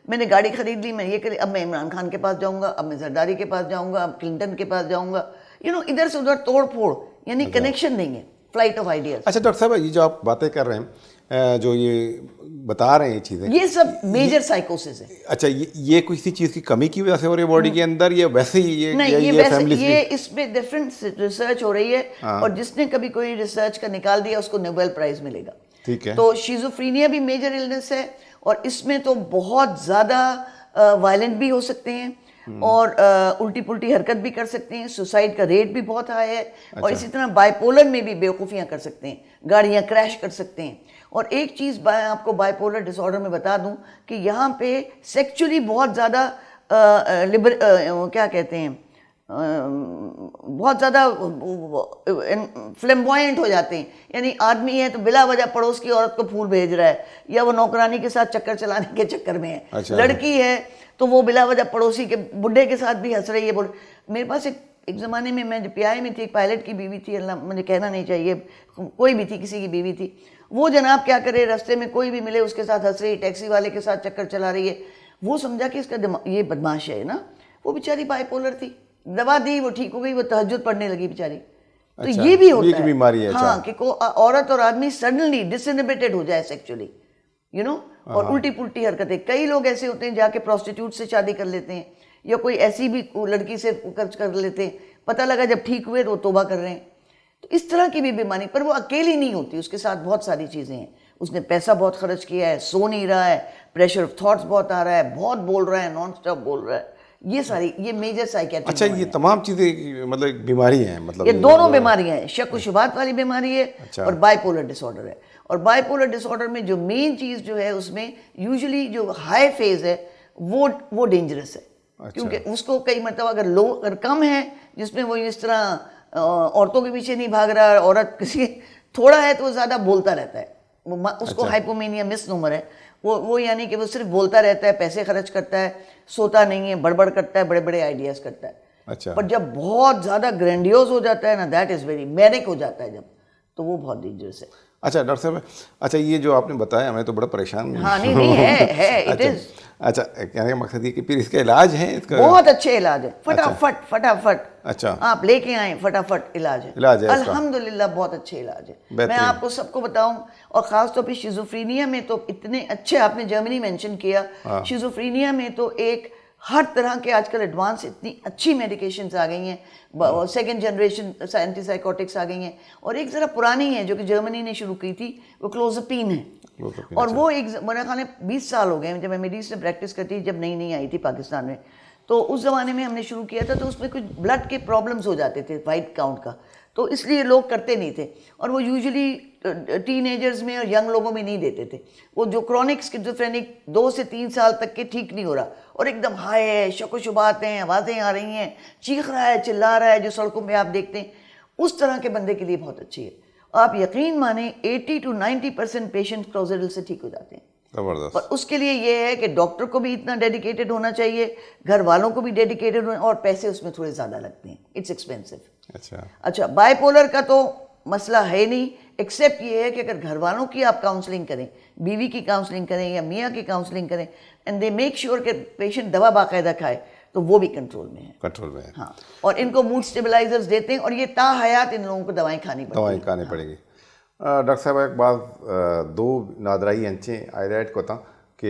میں نے گاڑی خرید لی, میں یہ کر, اب میں عمران خان کے پاس جاؤں گا, اب میں زرداری کے پاس جاؤں گا, اب کلنٹن کے پاس جاؤں گا, ادھر سے ادھر توڑ پھوڑ, یعنی کنیکشن نہیں ہے, فلائٹ آف آئیڈیاز. اچھا ڈاکٹر صاحب, یہ جو آپ باتیں کر رہے ہیں, جو یہ بتا رہے ہیں یہ چیزیں, یہ سب میجر سائیکوسس ہے. اچھا, یہ کسی چیز کی کمی کی وجہ سے ہو رہی ہے باڈی کے اندر, یا ویسے ہی یہ اس پہ ڈفرینٹ ریسرچ ہو رہی ہے, اور جس نے کبھی کوئی ریسرچ کا نکال دیا اس کو نوبل پرائز ملے گا. ٹھیک ہے. تو شیزوفرینیا بھی میجر النس ہے, اور اس میں تو بہت زیادہ وائلنٹ بھی ہو سکتے ہیں, اور الٹی پلٹی حرکت بھی کر سکتے ہیں, سوسائڈ کا ریٹ بھی بہت ہائی ہے. اور اسی طرح بائی پولر میں بھی بیوقوفیاں کر سکتے ہیں, گاڑیاں کریش کر سکتے ہیں. اور ایک چیز آپ کو بائی پولر ڈس آرڈر میں بتا دوں کہ یہاں پہ سیکچولی بہت زیادہ کیا کہتے ہیں, بہت زیادہ فلیمبوائنٹ ہو جاتے ہیں. یعنی آدمی ہے تو بلا وجہ پڑوس کی عورت کو پھول بھیج رہا ہے, یا وہ نوکرانی کے ساتھ چکر چلانے کے چکر میں ہے. لڑکی ہے تو وہ بلا وجہ پڑوسی کے بڈھے کے ساتھ بھی ہنس رہی ہے. میرے پاس ایک زمانے میں جو پی آئی میں تھی, ایک پائلٹ کی بیوی تھی, اللہ مجھے کہنا نہیں چاہیے, کوئی بھی تھی, کسی کی بیوی تھی. وہ جناب کیا کرے, رستے میں کوئی بھی ملے اس کے ساتھ ہنس رہی, ٹیکسی والے کے ساتھ چکر چلا رہی ہے. وہ سمجھا کہ اس کا یہ بدماش ہے نا. وہ بیچاری بائی پولر تھی, دوا دی, وہ ٹھیک ہو گئی, وہ تہجد پڑھنے لگی بیچاری. تو یہ بھی ہوتا ہے بیماری ہے, ہاں, کہ عورت اور آدمی سڈنلی ڈس انہبٹڈ ہو جائے سیکچولی, اور الٹی پلٹی حرکتیں. کئی لوگ ایسے ہوتے ہیں جا کے پروسٹیٹیوٹ سے شادی کر لیتے ہیں, یا کوئی ایسی بھی لڑکی سے خرچ کر لیتے ہیں, پتہ لگا جب ٹھیک ہوئے تو وہ توبہ کر رہے ہیں. تو اس طرح کی بھی بیماری, پر وہ اکیلی نہیں ہوتی, اس کے ساتھ بہت ساری چیزیں ہیں. اس نے پیسہ بہت خرچ کیا ہے, سو نہیں رہا ہے, پریشر آف تھاٹس بہت آ رہا ہے, بہت بول رہا ہے, نان اسٹاپ بول رہا ہے, یہ ساری یہ میجر سائیکیٹرک. اچھا یہ تمام چیزیں مطلب ایک بیماری ہیں, مطلب یہ دونوں بیماریاں ہیں, شک و شبہات والی بیماری ہے اور بائی پولر ڈس آرڈر ہے. اور بائی پولر ڈس آرڈر میں جو مین چیز جو ہے اس میں یوزلی جو ہائی فیز ہے وہ ڈینجرس ہے, کیونکہ اس کو کئی مرتبہ اگر کم ہے جس میں وہ اس طرح عورتوں کے پیچھے نہیں بھاگ رہا, عورت کسی تھوڑا ہے تو وہ زیادہ بولتا رہتا ہے, اس کو ہائپومینیا مس نومر ہے, وہ یعنی کہ وہ صرف بولتا رہتا ہے, پیسے خرچ کرتا ہے, سوتا نہیں ہے, بڑبڑ کرتا ہے, بڑے بڑے آئیڈیاز کرتا ہے. اچھا پر جب بہت زیادہ گرینڈیوز ہو جاتا ہے نا, دیٹ از ویری مینک ہو جاتا ہے جب, تو وہ بہت ڈینجرس ہے. اچھا ڈاکٹر صاحب, اچھا یہ جو آپ نے بتایا میں تو بڑا پریشان ہوں. ہاں نہیں ہے اٹ از. اچھا کہنے کا مقصد یہ کہ پھر اس کا علاج ہے, اس کا بہت اچھے علاج ہے, فٹافٹ اچھا آپ لے کے آئیں, فٹافٹ علاج ہے الحمدللہ, بہت اچھے علاج ہے. میں آپ کو سب کو بتاؤں, اور خاص طور پہ شیزوفرینیا میں تو اتنے اچھے, آپ نے جرمنی مینشن کیا, شیزوفرینیا میں تو ایک ہر طرح کے آج کل ایڈوانس اتنی اچھی میڈیکیشنز آ گئی ہیں, سیکنڈ جنریشن اینٹی سائیکوٹکس آ گئی ہیں, اور ایک ذرا پرانی ہے جو کہ جرمنی نے شروع کی تھی, وہ کلوزپین ہے. اور وہ ایک میرا خیال ہے 20 سال ہو گئے جب میں میڈیس میں پریکٹس کرتی, جب نئی آئی تھی پاکستان میں, تو اس زمانے میں ہم نے شروع کیا تھا, تو اس میں کچھ بلڈ کے پرابلمس ہو جاتے تھے, وائٹ کاؤنٹ کا, تو اس لیے لوگ کرتے نہیں تھے, اور وہ یوزلی ٹین ایجرز میں اور ینگ لوگوں میں نہیں دیتے تھے. وہ جو کرونک اسکیزوفرینک 2 سے 3 سال تک کے ٹھیک نہیں ہو رہا, اور ایک دم ہائی ہے, شک و شبہات ہیں, آوازیں آ رہی ہیں, چیخ رہا ہے, چلا رہا ہے, جو سڑکوں پہ آپ دیکھتے ہیں, اس طرح کے بندے کے لیے بہت اچھی ہے. آپ یقین مانیں 80 to 90% پیشنٹ کلوزیڈل سے ٹھیک ہو جاتے ہیں. زبردست. اور اس کے لیے یہ ہے کہ ڈاکٹر کو بھی اتنا ڈیڈیکیٹڈ ہونا چاہیے, گھر والوں کو بھی ڈیڈیکیٹڈ ہونا, اور پیسے اس میں تھوڑے زیادہ لگتے ہیں, اٹس ایکسپینسو. اچھا بائی پولر کا تو مسئلہ ہے نہیں, ایکسیپٹ یہ ہے کہ اگر گھر والوں کی آپ کاؤنسلنگ کریں, بیوی کی کاؤنسلنگ کریں یا میاں کی کاؤنسلنگ کریں, اینڈ دے میک شیور کہ پیشنٹ دوا باقاعدہ کھائے, تو وہ بھی کنٹرول میں ہے. کنٹرول میں ہے. ہاں, اور ان کو موڈ اسٹیبلائزرز دیتے ہیں, اور یہ تا حیات ان لوگوں کو دوائیں کھانی پڑے گی. ڈاکٹر صاحب ایک بات, 2 نادرائی انچیں آئیڈائٹ کو تھا کہ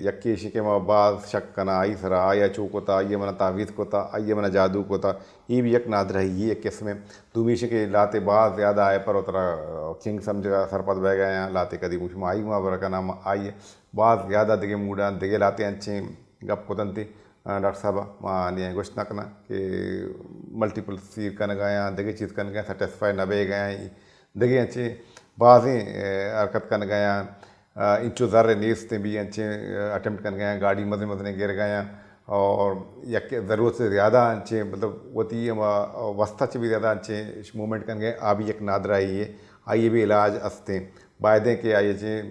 یکی شکے میں بعض شک کنا آئی سرا آیا چوک ہوتا, یہ منع تعویذ کو تھا, آئیے منع جادو کو تھا, یہ بھی یک نادرائی, یہ ایک قسم ہے. دومی شکے لاتے بعض زیادہ آئے پر اترا کنگ سمجھا سرپت بہ گئے ہیں, لاتے کدی مجھ میں آئی ہوا برکا نام آئیے, بعض زیادہ دگے موڈاں دگے لاتے انچیں گپ کو تنتے. ڈاکٹر صاحبہ ماں نہیں گوشت نہ کرنا کہ ملٹیپل سیر کن گیا, دگے چیز کن گئے, سیٹسفائی نہ بے گئے, دگے انچیں بعضیں حرکت کن گیا, انچو ذرے نیستیں بھی انچیں اٹیمپٹ کن گئے, گاڑی مزے مزے گر گئے, اور یک ضرورت سے زیادہ انچیں مطلب ہوتی ہے وسطہ سے بھی زیادہ انچیں موومنٹ کن گئے. آبھی یک نادرائی ہے, آئیے بھی علاج استے بائدیں کہ آئیے چیں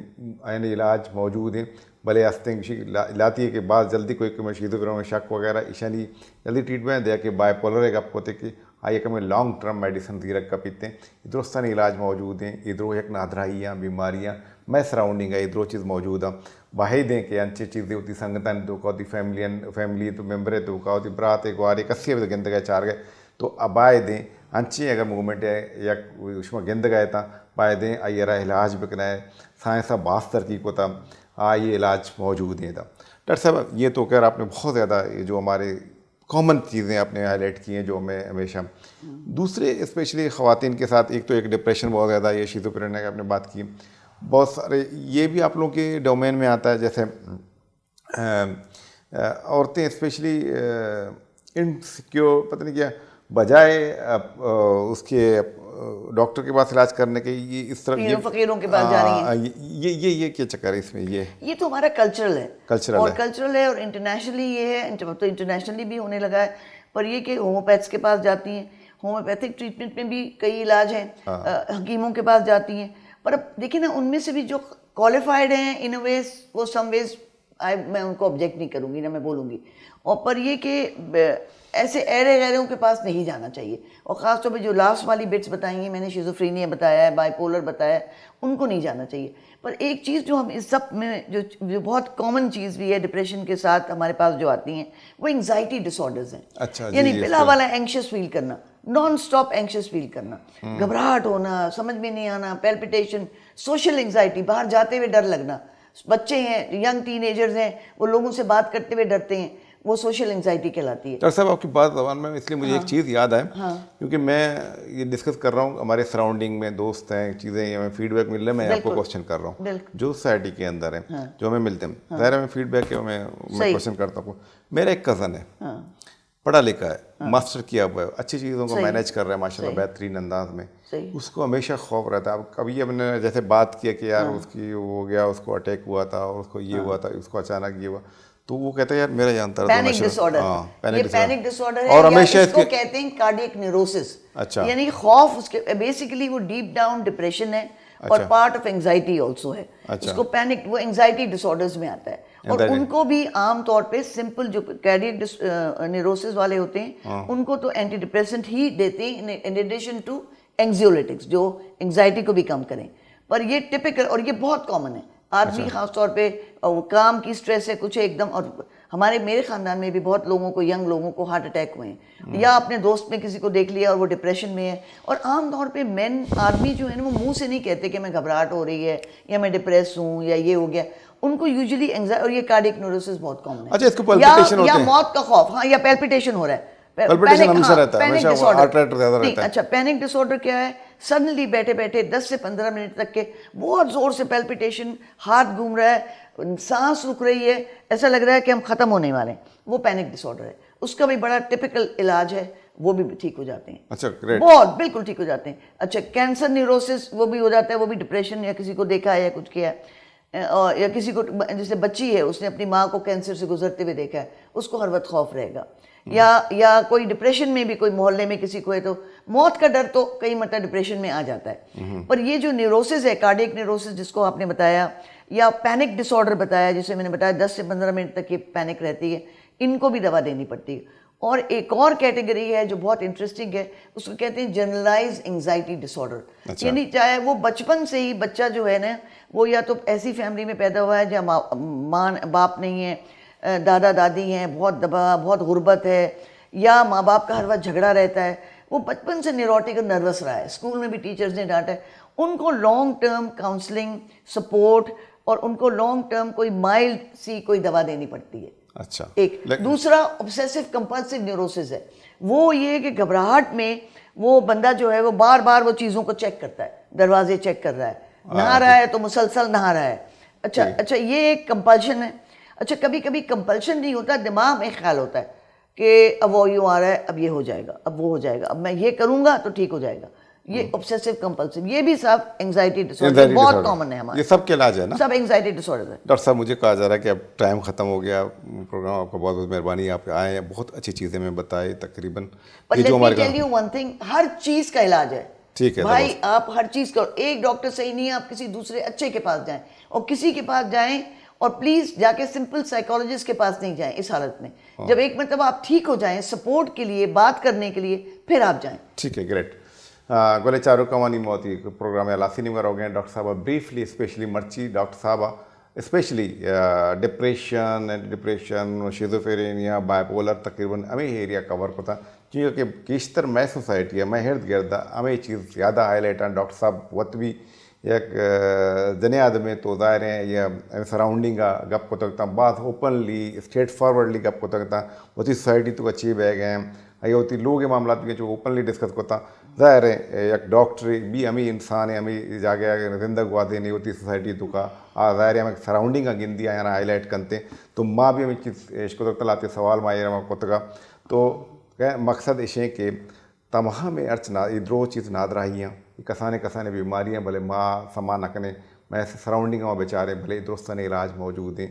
این علاج موجود ہیں, بھلے استے لاتی ہے کہ بعض جلدی کوئی کہ شیزوفرینیا میں شک وغیرہ ایشانی جلدی ٹریٹمنٹ دیا کہ بائی پولر ایک آپ کوتے کہ آئیے کہ ہمیں لانگ ٹرم میڈیسن دیرک کا پیتے ہیں, ادھر استانی علاج موجود ہیں, ادھر یک نادرائیاں بیماریاں میں سراؤنڈنگ ہے, ادھر چیز موجود ہیں. باہی دیں کہ انچے چیزیں ہوتی سنگتن تو ہوتی فیملی تو ممبریں تو ہوتی برات گوارے کسی بھی گند گئے چار گئے, تو ابائے دیں انچے اگر موومنٹ ہے یا اس میں گند گئے تھا بائے دیں آئیے رہا علاج بکنا ہے, سائنسا باس ترقی کو تھا, یہ علاج موجود ہیں تھا. ڈاکٹر صاحب یہ تو کہہ رہا آپ نے بہت زیادہ جو ہمارے کامن چیزیں آپ نے ہائی لائٹ کی ہیں جو ہمیں ہمیشہ, دوسرے اسپیشلی خواتین کے ساتھ ایک تو ایک ڈپریشن بہت زیادہ, یہ شیزوفرینیا کی آپ نے بات کی, بہت سارے یہ بھی آپ لوگوں کے ڈومین میں آتا ہے, جیسے عورتیں اسپیشلی انسیکیور پتہ نہیں کیا بجائے اس کے ڈاکٹر کے پاس علاج کرنے کے یہ اس طرح فقیروں کے پاس جا رہی ہیں, یہ کیا چکر ہے اس میں؟ یہ تو ہمارا کلچرل ہے, کلچرل ہے, اور انٹرنیشنلی یہ ہے, تو انٹرنیشنلی بھی ہونے لگا ہے. پر یہ کہ ہومیوپیتھس کے پاس جاتی ہیں, ہومیوپیتھک ٹریٹمنٹ میں بھی کئی علاج ہیں, حکیموں کے پاس جاتی ہیں. پر اب دیکھیں نا, ان میں سے بھی جو کوالیفائڈ ہیں ان ویز, وہ سم ویز میں ان کو آبجیکٹ نہیں کروں گی نہ میں بولوں گی, اور پر یہ کہ ایسے ایرے غیروں کے پاس نہیں جانا چاہیے, اور خاص طور پہ جو لاسٹ والی بٹس بتائی ہیں میں نے, شیزوفرینیا بتایا ہے, بائی پولر بتایا ہے, ان کو نہیں جانا چاہیے. پر ایک چیز جو ہم اس سب میں جو بہت کامن چیز بھی ہے ڈپریشن کے ساتھ ہمارے پاس جو آتی ہیں, وہ انگزائٹی ڈس آرڈرز ہیں. یعنی بلا والا اینکشس فیل کرنا, نان اسٹاپ اینکشس فیل کرنا, گھبراہٹ ہونا, سمجھ میں نہیں آنا, پیلپیٹیشن, سوشل انگزائٹی, باہر جاتے ہوئے ڈر لگنا, بچے ہیں ینگ ٹین ایجرز ہیں وہ لوگوں سے بات کرتے ہوئے ڈرتے ہیں, وہ سوشل انگزائٹی کہلاتی ہے. ڈاکٹر صاحب آپ کی بات زبان میں اس لیے مجھے ایک چیز یاد ہے کیونکہ میں یہ ڈسکس کر رہا ہوں ہمارے سراؤنڈنگ میں دوست ہیں چیزیں ہمیں فیڈ بیک مل رہا ہے, میں آپ کو کوشچن کر رہا ہوں جو سوسائٹی کے اندر ہیں جو ہمیں ملتے ہیں, ظاہر ہے میں فیڈ بیک میں کوشچن کرتا ہوں. میرا ایک کزن ہے پڑھا لکھا ہے, ماسٹر کیا ہوا ہے, اچھی چیزوں کو مینیج کر رہا ہے ماشاء اللہ بہترین انداز میں, اس کو ہمیشہ خوف رہتا ہے. اب کبھی ہم نے جیسے بات کیا کہ یار اس کی وہ ہو گیا, اس کو اٹیک ہوا تھا اور اس کو یہ ہوا تھا, اس کو اچانک یہ ہوا, تو وہ کہتا ہے یار میرا جانتا ہے پینک ڈس آرڈر, یہ پینک ڈس آرڈر ہے اور یا ہمیشہ اس کو کہتے ہیں کارڈیک نیوروسس. اچھا, یعنی خوف اس کے بیسیکلی وہ ڈیپ ڈاؤن ڈپریشن ہے اور پارٹ آف اینگزائٹی آلسو ہے. اس کو پینک وہ اینگزائٹی ڈس آرڈرز میں آتا ہے. اور ان کو بھی عام طور پہ سمپل جو کارڈیک نیوروسس والے ہوتے ہیں ان کو تو اینٹی ڈپریسنٹ ہی دیتے ہیں ان ایڈیشن ٹو اینگزیولیٹکس جو اینگزائٹی کو بھی کم کریں. پر یہ ٹپکل اور یہ بہت کامن ہے آدمی خاص طور پہ کام کی سٹریس ہے کچھ ایک دم. اور میرے خاندان میں بھی بہت لوگوں کو ینگ لوگوں کو ہارٹ اٹیک ہوئے ہیں یا اپنے دوست میں کسی کو دیکھ لیا اور وہ ڈپریشن میں ہے. اور عام طور پہ مین آدمی جو ہے نا وہ منہ سے نہیں کہتے کہ میں گھبراہٹ ہو رہی ہے یا میں ڈپریس ہوں یا یہ ہو گیا. ان کو یوزلی اینگزائٹی اور یہ کارڈیک نیوروسس بہت کامن ہے. اچھا اس کو پلپیٹیشن ہوتے یا ہیں, موت کا خوف, ہاں یا پیلپیٹیشن ہو رہا ہے. پلپیٹیشن ہمیشہ رہتا ہے, ہمیشہ ہارٹ ریٹ زیادہ رہتا ہے. اچھا پینک ڈس آرڈر کیا ہے؟ سڈنلی بیٹھے بیٹھے 10 سے 15 منٹ تک کے بہت زور سے پیلپیٹیشن, ہاتھ گھوم رہا ہے, سانس رک رہی ہے, ایسا لگ رہا ہے کہ ہم ختم ہونے والے ہیں, وہ پینک ڈس آرڈر ہے. اس کا بھی بڑا ٹپکل علاج ہے, وہ بھی ٹھیک ہو جاتے ہیں. اچھا گریٹ, بہت بالکل ٹھیک ہو جاتے ہیں. اچھا کینسر نیوروسس وہ بھی ہو جاتا ہے, وہ بھی ڈپریشن یا کسی کو دیکھا ہے یا کچھ کیا ہے یا کسی کو جیسے بچی ہے اس نے اپنی ماں کو کینسر سے گزرتے ہوئے دیکھا ہے, اس کو ہر وقت خوف رہے گا. یا کوئی ڈپریشن میں بھی کوئی محلے میں کسی کو ہے تو موت کا ڈر تو کئی مرتبہ ڈپریشن میں آ جاتا ہے. پر یہ جو نیوروسس ہے کارڈیک نیوروسس جس کو آپ نے بتایا یا پینک ڈس آرڈر بتایا جسے میں نے بتایا 10 سے 15 منٹ تک یہ پینک رہتی ہے, ان کو بھی دوا دینی پڑتی ہے. اور ایک اور کیٹیگری ہے جو بہت انٹرسٹنگ ہے, اس کو کہتے ہیں جنرلائز اینگزائٹی ڈس آرڈر. یعنی چاہے وہ بچپن سے ہی بچہ جو ہے نا وہ یا تو ایسی فیملی میں پیدا ہوا ہے جہاں ماں باپ نہیں ہے, دادا دادی ہیں, بہت دبا بہت غربت ہے, یا ماں باپ کا ہر وقت جھگڑا رہتا ہے, وہ بچپن سے نیوروٹک اور نروس رہا ہے, اسکول میں بھی ٹیچرز نے ڈانٹا ہے. ان کو لانگ ٹرم کاؤنسلنگ سپورٹ اور ان کو لانگ ٹرم کوئی مائلڈ سی کوئی دوا دینی پڑتی ہے. اچھا ایک دوسرا obsessive compulsive neurosis ہے, وہ یہ کہ گھبراہٹ میں وہ بندہ جو ہے وہ بار بار وہ چیزوں کو چیک کرتا ہے, دروازے چیک کر رہا ہے, نہا رہا ہے تو مسلسل نہا رہا ہے. اچھا یہ ایک کمپلشن ہے. اچھا کبھی کبھی کمپلشن نہیں ہوتا, دماغ میں خیال ہوتا ہے کہ اب وہ یوں آ رہا ہے, اب یہ ہو جائے گا, اب وہ ہو جائے گا, اب میں یہ کروں گا تو ٹھیک ہو جائے گا. یہ obsessive compulsive, یہ بھی سب اینگزائٹی ڈس آرڈر بہت کامن ہے ہمارے, یہ سب کے علاج ہے نا, سب اینگزائٹی ڈس آرڈر ہے. ڈاکٹر صاحب مجھے کہا جا رہا ہے کہ اب ٹائم ختم ہو گیا پروگرام, آپ کا بہت بہت مہربانی, آپ آئے ہیں, بہت اچھی چیزیں ہمیں بتائی تقریباً. But let me tell you one thing, ہر چیز کا علاج ہے. ٹھیک ہے بھائی آپ ہر چیز کا, ایک ڈاکٹر صحیح نہیں ہے, آپ کسی دوسرے اچھے کے پاس جائیں, اور کسی کے پاس جائیں اور پلیز جا کے سمپل سائیکالوجسٹ کے پاس نہیں جائیں اس حالت میں. جب ایک مرتبہ آپ ٹھیک ہو جائیں سپورٹ کے لیے, بات کرنے کے لیے, پھر آپ جائیں. ٹھیک ہے گریٹ. گولے چارو کمانی موتی پروگرام لاسی نمبر ہو گئے. ڈاکٹر صاحبہ بریفلی اسپیشلی مرچی ڈاکٹر صاحبہ اسپیشلی ڈپریشن شیزوفرینیا بائیپولر تقریباً ہمیں ایریا کور کو تھا کیونکہ کیشتر میں سوسائٹی ہے میں ہرد گرد ہمیں چیز زیادہ ہائی لائٹ ہیں. ڈاکٹر صاحب وقت بھی یک دنیاد میں تو ظاہر ہیں یا سراؤنڈنگ گپ کو تکتا بعض اوپنلی اسٹریٹ فارورڈلی گپ کو تکتا ہوتی سوسائٹی تو اچھی بہ گئے ہیں, یہ ہوتی لوگ کے معاملات بھی جو اوپنلی ڈسکس کرتا. ظاہر ہے ایک ڈاکٹر بھی ہمیں انسان ہے, ہمیں جاگے زندگی واضح نہیں ہوتی سوسائٹی تو کا ظاہر ہے ہمیں سراؤنڈنگ گندی آیا نا ہائی لائٹ کرتے تو ماں بھی ہمیں چیز اس کو تک لاتے سوال ماں کو تکا تو مقصد اشیں کہ تمام میں ارچ ادرو چیز نادراہیاں کسانے بیماریاں بھلے ماں سما نکنے میں سراؤنڈنگ میں بیچارے بھلے درستن علاج موجود ہیں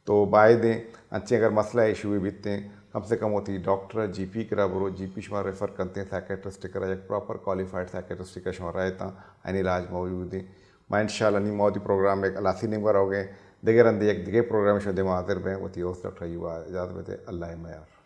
تو باعث دیں اچھے اگر مسئلہ ایشو بھی بیتتے ہیں کم سے کم ہوتی ڈاکٹر جی پی کرا برو جی پی شمار ریفر کرتے ہیں سائیکیٹرسٹ کرا ایک پراپر کوالیفائڈ سائیکیٹرسٹ کا شمار رہتا این علاج موجود ہیں. میں انشاءاللہ نہیں موتی پروگرام میں الاسی نمبر ہو گئے دیگر اندے ایک دیگر پروگرام شدہ حاضر میں ہوتی ہے اس ڈاکٹر اجازت میں تھے. اللہ معیار.